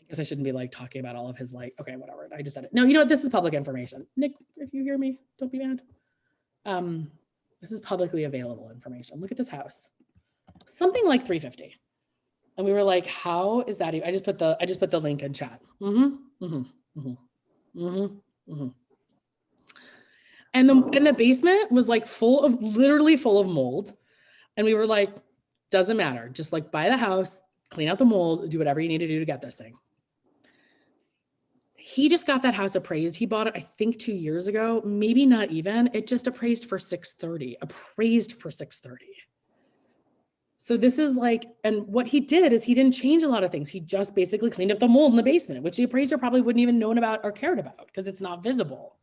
guess I shouldn't be like talking about all of his like. Okay, whatever. I just said it. No, you know what? This is public information. Nick, if you hear me, don't be mad. This is publicly available information. Look at this house. Something like $350. And we were like, how is that? I just put the link in chat. And the basement was like literally full of mold. And we were like, doesn't matter. Just like buy the house, clean out the mold, do whatever you need to do to get this thing. He just got that house appraised. He bought it, I think 2 years ago, maybe not even. It just appraised for $630. So this is like, and what he did is he didn't change a lot of things. He just basically cleaned up the mold in the basement, which the appraiser probably wouldn't even known about or cared about because it's not visible.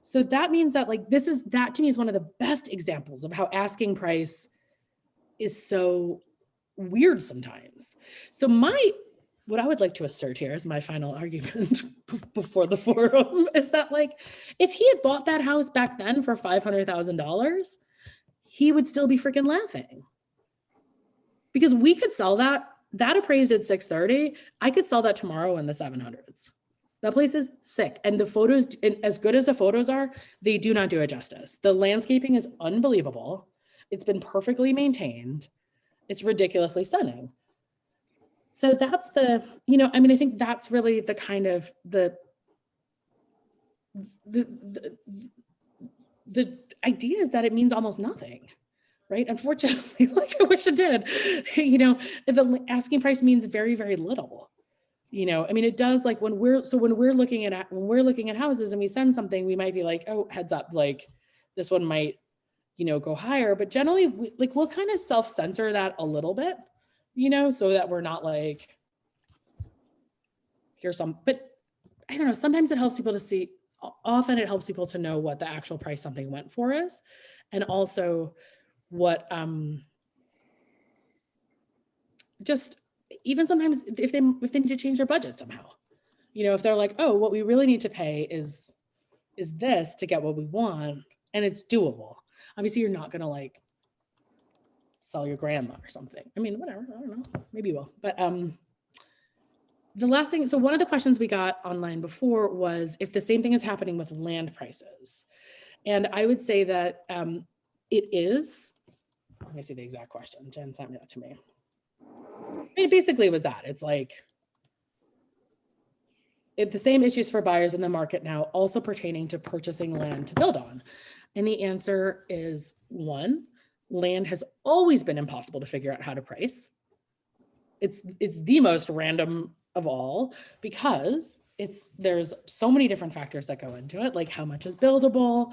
So that means that like, that to me is one of the best examples of how asking price is so weird sometimes. So what I would like to assert here as my final argument before the forum is that like, if he had bought that house back then for $500,000, he would still be freaking laughing. Because we could sell that appraised at $630. I could sell that tomorrow in the 700s. That place is sick. And the photos, as good as the photos are, they do not do it justice. The landscaping is unbelievable. It's been perfectly maintained. It's ridiculously stunning. So that's I think that's really the kind of the idea is that it means almost nothing. right? Unfortunately, like I wish it did, you know, the asking price means very, very little. You know, I mean, it does like when we're looking at houses and we send something, we might be like, oh, heads up, like this one might, you know, go higher, but generally we'll kind of self-censor that a little bit, you know, so that we're not like, here's some, but I don't know, sometimes it helps people to see, often it helps people to know what the actual price something went for is. And also what, just even sometimes if they need to change their budget somehow, you know, if they're like, oh, what we really need to pay is this to get what we want, and it's doable. Obviously, you're not gonna like sell your grandma or something. I mean, whatever, I don't know, maybe you will. But the last thing, so one of the questions we got online before was if the same thing is happening with land prices. And I would say that it is. Let me see the exact question. Jen sent that to me. I mean, basically it was that. It's like, if the same issues for buyers in the market now also pertaining to purchasing land to build on? And the answer is 1, land has always been impossible to figure out how to price. It's the most random of all because there's so many different factors that go into it, like how much is buildable,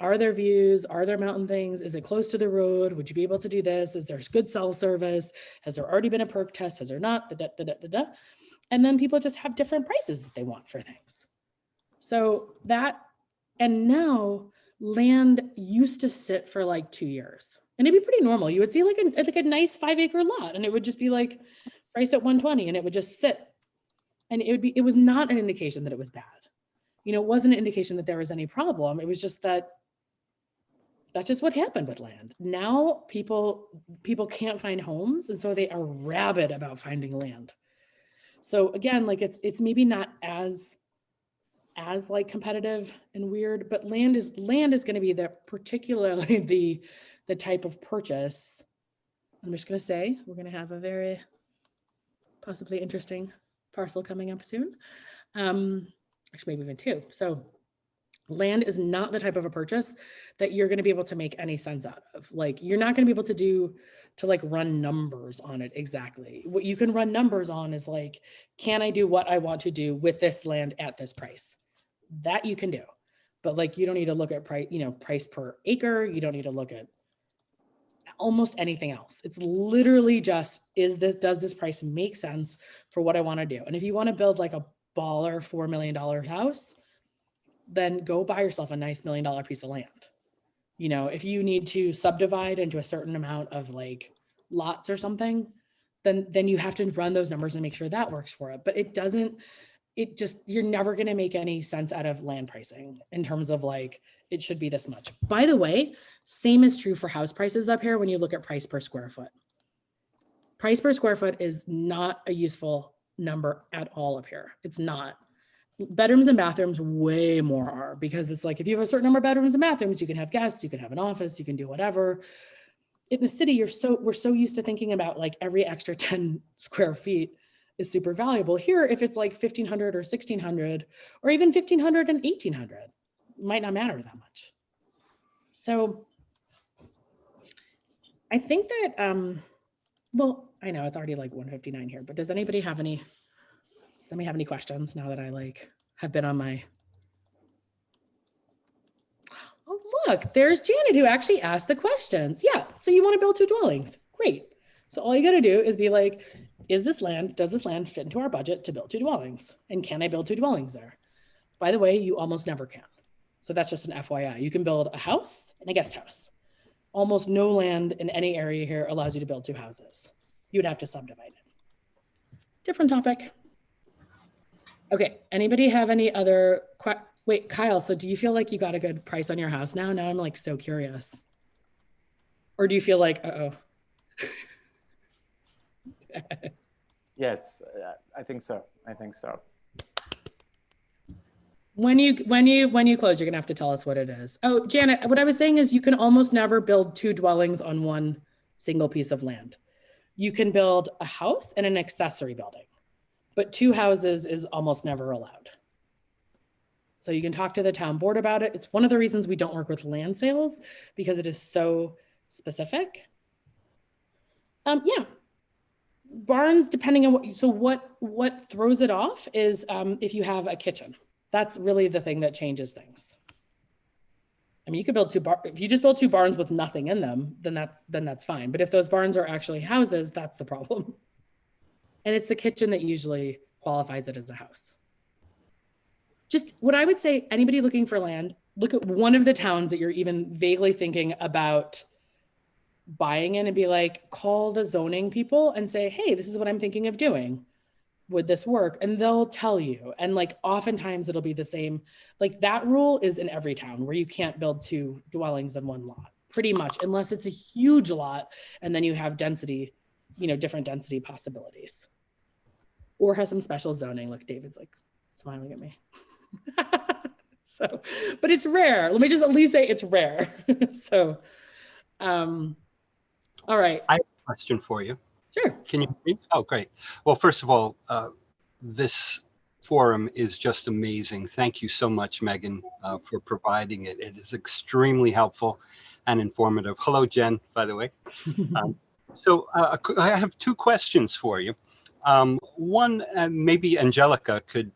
are there views, are there mountain things, is it close to the road, would you be able to do this, is there good cell service, has there already been a perk test, has there not, and then people just have different prices that they want for things. So that, and now land used to sit for like 2 years and it'd be pretty normal. You would see like a nice 5-acre lot and it would just be like priced at 120 and it would just sit. And it was not an indication that it was bad. You know, it wasn't an indication that there was any problem. It was just that that's just what happened with land. Now people can't find homes. And so they are rabid about finding land. So again, like it's maybe not as like competitive and weird, but land is going to be particularly the type of purchase. I'm just going to say, we're going to have a very possibly interesting parcel coming up soon. Actually maybe even 2. So land is not the type of a purchase that you're going to be able to make any sense out of. Like you're not going to be able to like run numbers on it exactly. What you can run numbers on is like, can I do what I want to do with this land at this price? That you can do. But like you don't need to look at price per acre. You don't need to look at almost anything else. It's literally just, does this price make sense for what I want to do? And if you want to build like a baller $4 million house, then go buy yourself a nice $1 million piece of land. You know, if you need to subdivide into a certain amount of like lots or something, then you have to run those numbers and make sure that works for it. But you're never going to make any sense out of land pricing in terms of like, it should be this much. By the way, same is true for house prices up here when you look at price per square foot. Price per square foot is not a useful number at all up here. It's not. Bedrooms and bathrooms way more are, because it's like if you have a certain number of bedrooms and bathrooms, you can have guests, you can have an office, you can do whatever. In the city, we're so used to thinking about like every extra 10 square feet is super valuable. Here, if it's like 1,500 or 1,600 or even 1,500 and 1,800, it might not matter that much. So I think that, well, I know it's already like 1:59 here, but does anybody have any questions now that I like have been on my, oh, look, there's Janet who actually asked the questions. Yeah, so you want to build 2 dwellings. Great. So all you got to do is be like, does this land fit into our budget to build 2 dwellings? And can I build 2 dwellings there? By the way, you almost never can. So that's just an FYI. You can build a house and a guest house. Almost no land in any area here allows you to build 2 houses. You would have to subdivide it. Different topic. Okay, anybody have any other wait, Kyle, so do you feel like you got a good price on your house now? Now I'm like so curious. Or do you feel like, uh-oh. Yes, I think so. When you close, you're gonna have to tell us what it is. Oh, Janet, what I was saying is you can almost never build 2 dwellings on one single piece of land. You can build a house and an accessory building, but 2 houses is almost never allowed. So you can talk to the town board about it. It's one of the reasons we don't work with land sales, because it is so specific. Yeah, barns, depending on what throws it off is if you have a kitchen. That's really the thing that changes things. I mean, you could build if you just build two barns with nothing in them, then that's fine. But if those barns are actually houses, that's the problem. And it's the kitchen that usually qualifies it as a house. Just what I would say, anybody looking for land, look at one of the towns that you're even vaguely thinking about buying in and be like, call the zoning people and say, hey, this is what I'm thinking of doing. Would this work? And they'll tell you. And like oftentimes it'll be the same. Like that rule is in every town where you can't build two dwellings in one lot, pretty much, unless it's a huge lot and then you have density, different density possibilities. Or have some special zoning. Look, David's like smiling at me. So, but it's rare. Let me just at least say it's rare. So, all right. I have a question for you. Sure. Can you hear me? Oh, great. Well, first of all, this forum is just amazing. Thank you so much, Megan, for providing it. It is extremely helpful and informative. Hello, Jen, by the way. So I have two questions for you. One, maybe Angelica could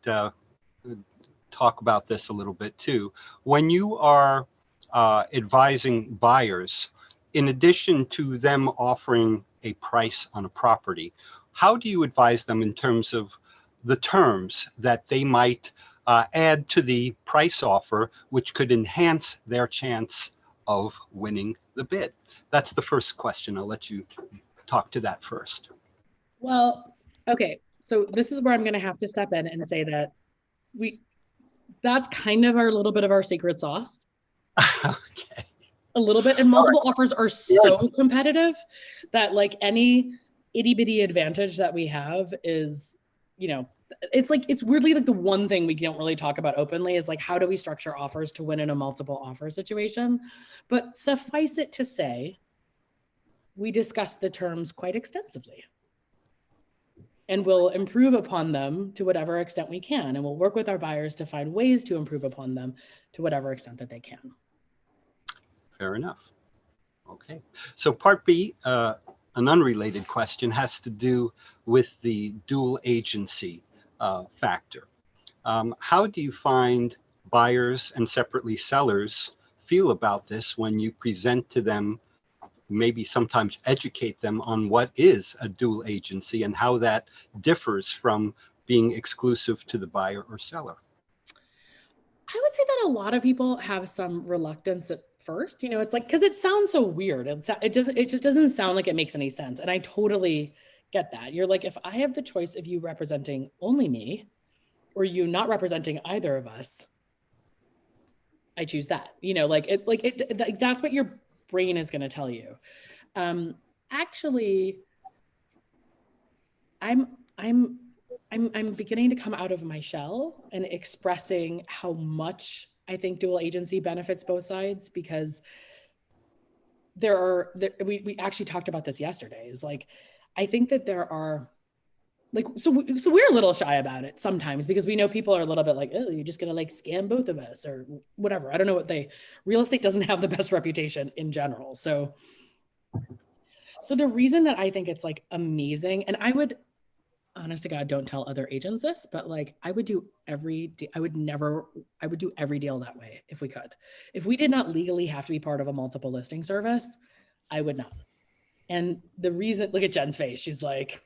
talk about this a little bit too. When you are advising buyers, in addition to them offering a price on a property, how do you advise them in terms of the terms that they might add to the price offer, which could enhance their chance of winning the bid? That's the first question. I'll let you talk to that first. Well, okay. So this is where I'm going to have to step in and say that that's kind of our little bit of our secret sauce. Okay. A little bit, and multiple offers are so competitive that like any itty bitty advantage that we have is, it's weirdly like the one thing we don't really talk about openly is like, how do we structure offers to win in a multiple offer situation? But suffice it to say, we discuss the terms quite extensively. And we'll improve upon them to whatever extent we can. And we'll work with our buyers to find ways to improve upon them to whatever extent that they can. Fair enough. Okay. So part B, an unrelated question, has to do with the dual agency factor. How do you find buyers and separately sellers feel about this when you present to them, maybe sometimes educate them on what is a dual agency and how that differs from being exclusive to the buyer or seller? I would say that a lot of people have some reluctance at first. It's like, because it sounds so weird. It just doesn't sound like it makes any sense. And I totally get that. You're like, if I have the choice of you representing only me or you not representing either of us, I choose that. That's what your brain is going to tell you. Actually, I'm beginning to come out of my shell and expressing how much I think dual agency benefits both sides, because we actually talked about this yesterday, is like, I think that there are like, so we're a little shy about it sometimes because we know people are a little bit like, oh, you're just going to like scam both of us or whatever. I don't know real estate doesn't have the best reputation in general. So the reason that I think it's like amazing, and I would, honest to God, don't tell other agents this, but like I would do every deal that way if we could. If we did not legally have to be part of a multiple listing service, I would not. And the reason, look at Jen's face. She's like,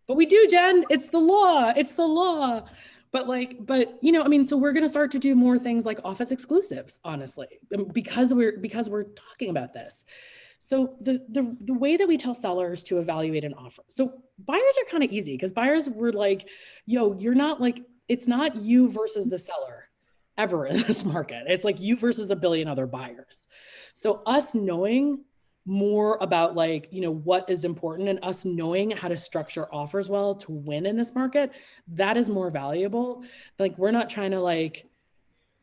but we do, Jen, it's the law. It's the law. But so we're going to start to do more things like office exclusives, honestly, because we're talking about this. So the way that we tell sellers to evaluate an offer. So buyers are kind of easy because buyers were like, yo, you're not like, it's not you versus the seller ever in this market. It's like you versus a billion other buyers. So us knowing more about like, what is important and us knowing how to structure offers well to win in this market, that is more valuable. Like we're not trying to like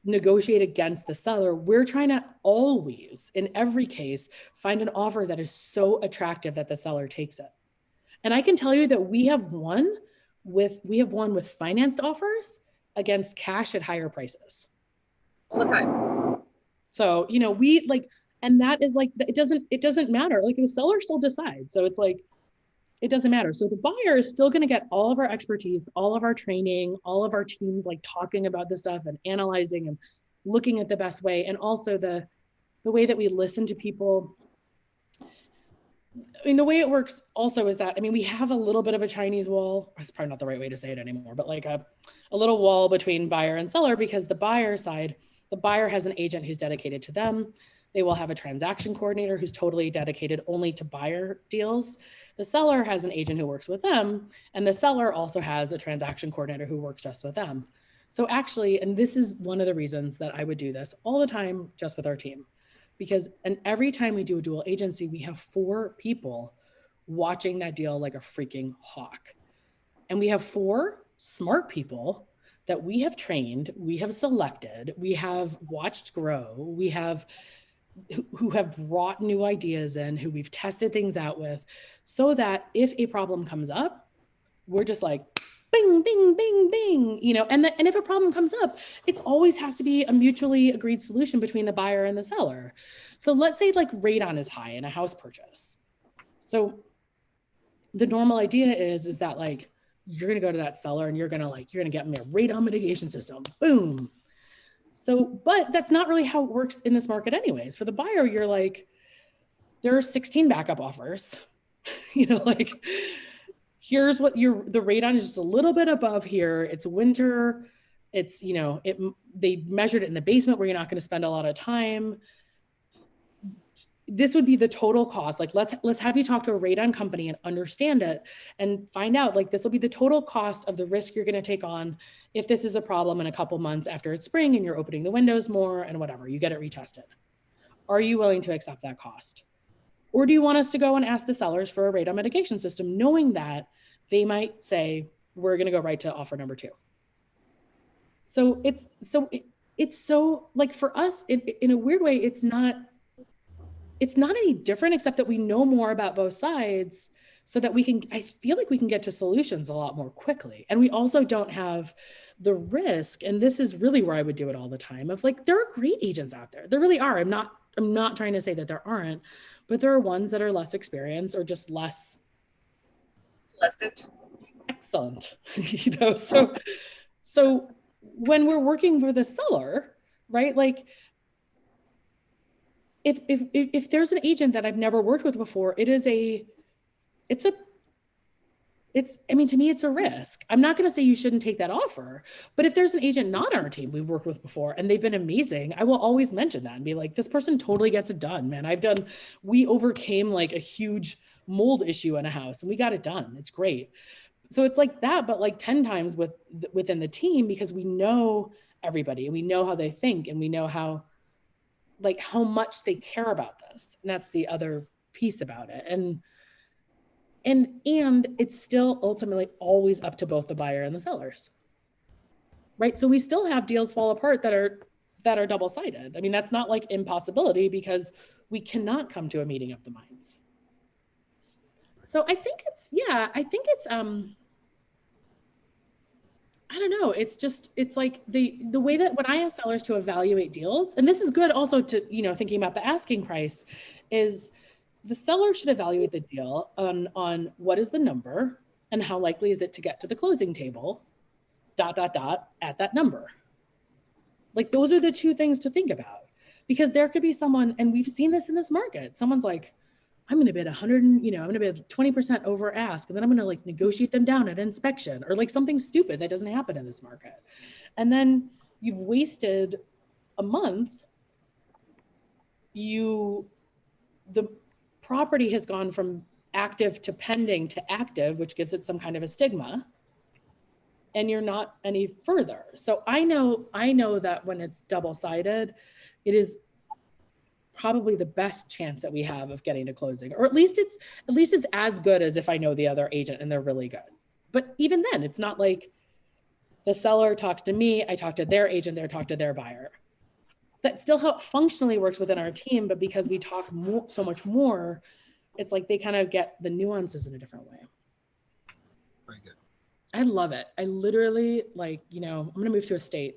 negotiate against the seller. We're trying to always, in every case, find an offer that is so attractive that the seller takes it. And I can tell you that we have won with financed offers against cash at higher prices all the time. So, we like, And that is like, it doesn't matter. Like the seller still decides. So it's like, it doesn't matter. So the buyer is still going to get all of our expertise, all of our training, all of our teams like talking about this stuff and analyzing and looking at the best way. And also the way that we listen to people. I mean, the way it works also is that, I mean, we have a little bit of a Chinese wall. It's probably not the right way to say it anymore, but like a little wall between buyer and seller, because the buyer side, the buyer has an agent who's dedicated to them. They will have a transaction coordinator who's totally dedicated only to buyer deals. The seller has an agent who works with them, and the seller also has a transaction coordinator who works just with them. So actually, and this is one of the reasons that I would do this all the time just with our team, because and every time we do a dual agency, we have 4 people watching that deal like a freaking hawk. And we have 4 smart people that we have trained, we have selected, we have watched grow, we have who have brought new ideas in, who we've tested things out with, so that if a problem comes up, we're just like, bing, bing, bing, bing, you know, and if a problem comes up, it always has to be a mutually agreed solution between the buyer and the seller. So let's say like radon is high in a house purchase. So the normal idea is that like, you're going to go to that seller and you're going to get me a radon mitigation system, boom. So, but that's not really how it works in this market anyways. For the buyer, you're like, there are 16 backup offers, you know, like here's what the radon is just a little bit above here. It's winter. It's, you know, they measured it in the basement where you're not going to spend a lot of time. This would be the total cost. Like, let's have you talk to a radon company and understand it and find out, like, this will be the total cost of the risk you're going to take on if this is a problem in a couple months after it's spring and you're opening the windows more and whatever, you get it retested. Are you willing to accept that cost? Or do you want us to go and ask the sellers for a radon mitigation system, knowing that they might say, we're going to go right to offer number 2. So it's so like, for us, in a weird way, it's not any different, except that we know more about both sides so that I feel like we can get to solutions a lot more quickly. And we also don't have the risk. And this is really where I would do it all the time, of like, there are great agents out there. There really are. I'm not trying to say that there aren't, but there are ones that are less experienced or just less excellent, you know? So when we're working for the seller, right? Like, if there's an agent that I've never worked with before, I mean, to me, it's a risk. I'm not going to say you shouldn't take that offer, but if there's an agent not on our team we've worked with before and they've been amazing, I will always mention that and be like, this person totally gets it done, man. We overcame like a huge mold issue in a house and we got it done. It's great. So it's like that, but like 10 times within the team, because we know everybody and we know how they think and we know how much they care about this. And that's the other piece about it. And it's still ultimately always up to both the buyer and the sellers, right? So we still have deals fall apart that are double-sided. I mean, that's not like impossibility, because we cannot come to a meeting of the minds. So I think it's I don't know. It's like the way that when I ask sellers to evaluate deals, and this is good also to, you know, thinking about the asking price, is the seller should evaluate the deal on what is the number and how likely is it to get to the closing table, ... at that number. Like, those are the 2 things to think about, because there could be someone, and we've seen this in this market. Someone's like, I'm going to bid 100, you know, I'm going to bid 20% over ask, and then I'm going to like negotiate them down at inspection, or like something stupid that doesn't happen in this market. And then you've wasted a month. The property has gone from active to pending to active, which gives it some kind of a stigma, and you're not any further. So I know that when it's double-sided, it is probably the best chance that we have of getting to closing, or at least it's as good as if I know the other agent and they're really good. But even then, it's not like the seller talks to me, I talk to their agent, they talk to their buyer. That's still how it functionally works within our team, but because we talk so much more, it's like they kind of get the nuances in a different way. Very good. I love it. I literally, like, you know, I'm going to move to a state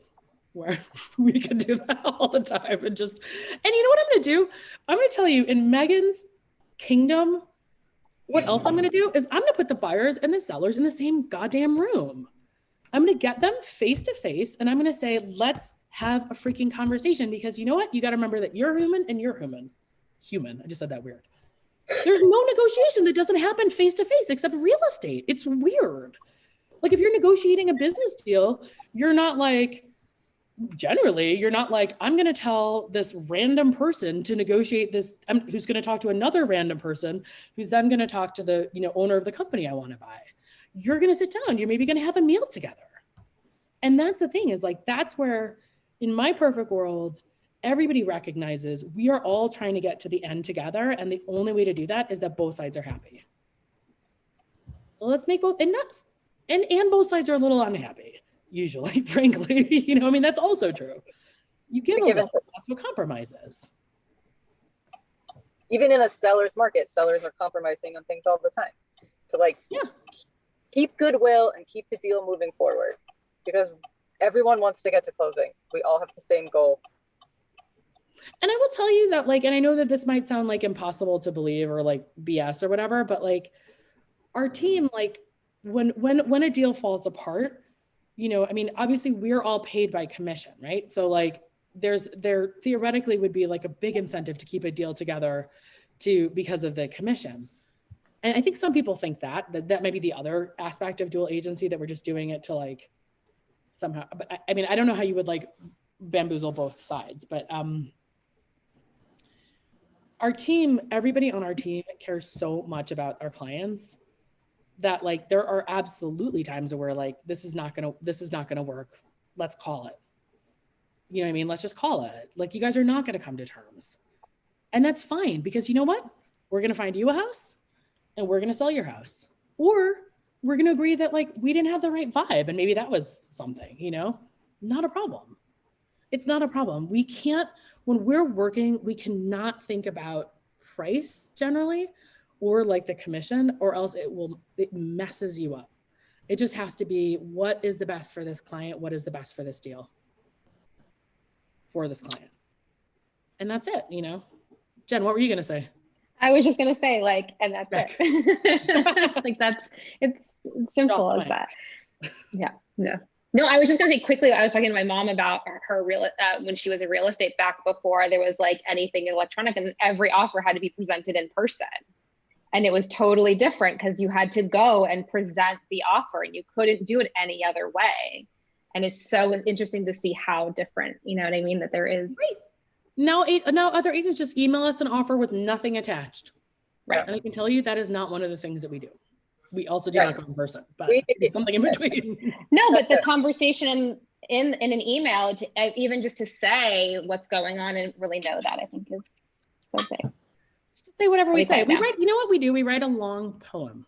where we could do that all the time and just, and you know what I'm going to do? I'm going to tell you in Megan's kingdom, what else I'm going to do is I'm going to put the buyers and the sellers in the same goddamn room. I'm going to get them face to face and I'm going to say, let's have a freaking conversation, because you know what? You got to remember that you're human and you're human. Human. I just said that weird. There's no negotiation that doesn't happen face to face except real estate. It's weird. Like if you're negotiating a business deal, you're not like, generally, you're not like, I'm going to tell this random person to negotiate this, who's going to talk to another random person, who's then going to talk to the, you know, owner of the company I want to buy. You're going to sit down. You're maybe going to have a meal together. And that's the thing is like, that's where in my perfect world, everybody recognizes we are all trying to get to the end together. And the only way to do that is that both sides are happy. So let's make both, and not, and both sides are a little unhappy, usually, frankly, you know, I mean, that's also true. You give a little to compromises. Even in a seller's market, sellers are compromising on things all the time to like keep goodwill and keep the deal moving forward, because everyone wants to get to closing. We all have the same goal. And I will tell you that, like, and I know that this might sound like impossible to believe or like BS or whatever, but like our team, like when a deal falls apart, you know, I mean, obviously we're all paid by commission, right? So like there theoretically would be like a big incentive to keep a deal together because of the commission. And I think some people think that might be the other aspect of dual agency, that we're just doing it to like somehow, but I mean, I don't know how you would like bamboozle both sides, but our team, everybody on our team cares so much about our clients that like there are absolutely times where like this is not gonna work. Let's call it. You know what I mean? Let's just call it. Like you guys are not gonna come to terms. And that's fine, because you know what? We're gonna find you a house and we're gonna sell your house. Or we're gonna agree that like we didn't have the right vibe and maybe that was something, you know? Not a problem. It's not a problem. We can't, when we're working, we cannot think about price generally or like the commission, or else it messes you up. It just has to be, what is the best for this client? What is the best for this deal for this client? And that's it, you know? Jen, what were you gonna say? I was just gonna say like, and that's it. Like it's simple as that. Yeah. No, I was just gonna say quickly, I was talking to my mom about her when she was in real estate back before there was like anything electronic, and every offer had to be presented in person. And it was totally different because you had to go and present the offer and you couldn't do it any other way. And it's so interesting to see how different, you know what I mean, that there is. Right. Now other agents just email us an offer with nothing attached. Right. And I can tell you that is not one of the things that we do. We also do not go in person, but it's something in between. No, but the conversation in an email, even just to say what's going on and really know that, I think is so big. Just say whatever we say. We write, you know what we do? We write a long poem.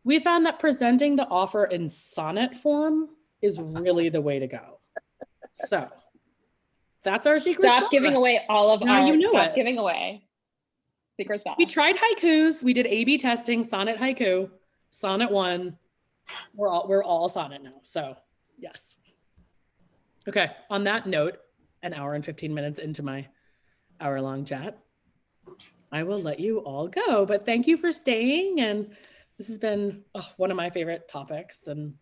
We found that presenting the offer in sonnet form is really the way to go. So that's our secret. Stop giving away all of now our, you know stop it. giving away secret sauce. We tried haikus. We did A/B testing, sonnet haiku, sonnet 1. We're all sonnet now. So yes. Okay. On that note, an hour and 15 minutes into my hour-long chat, I will let you all go. But thank you for staying. And this has been one of my favorite topics. And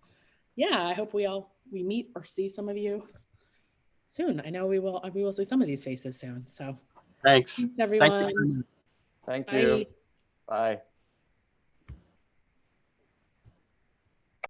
yeah, I hope we meet or see some of you soon. I know we will see some of these faces soon. So Thanks everyone. Thank you. Thank Bye. you. Bye.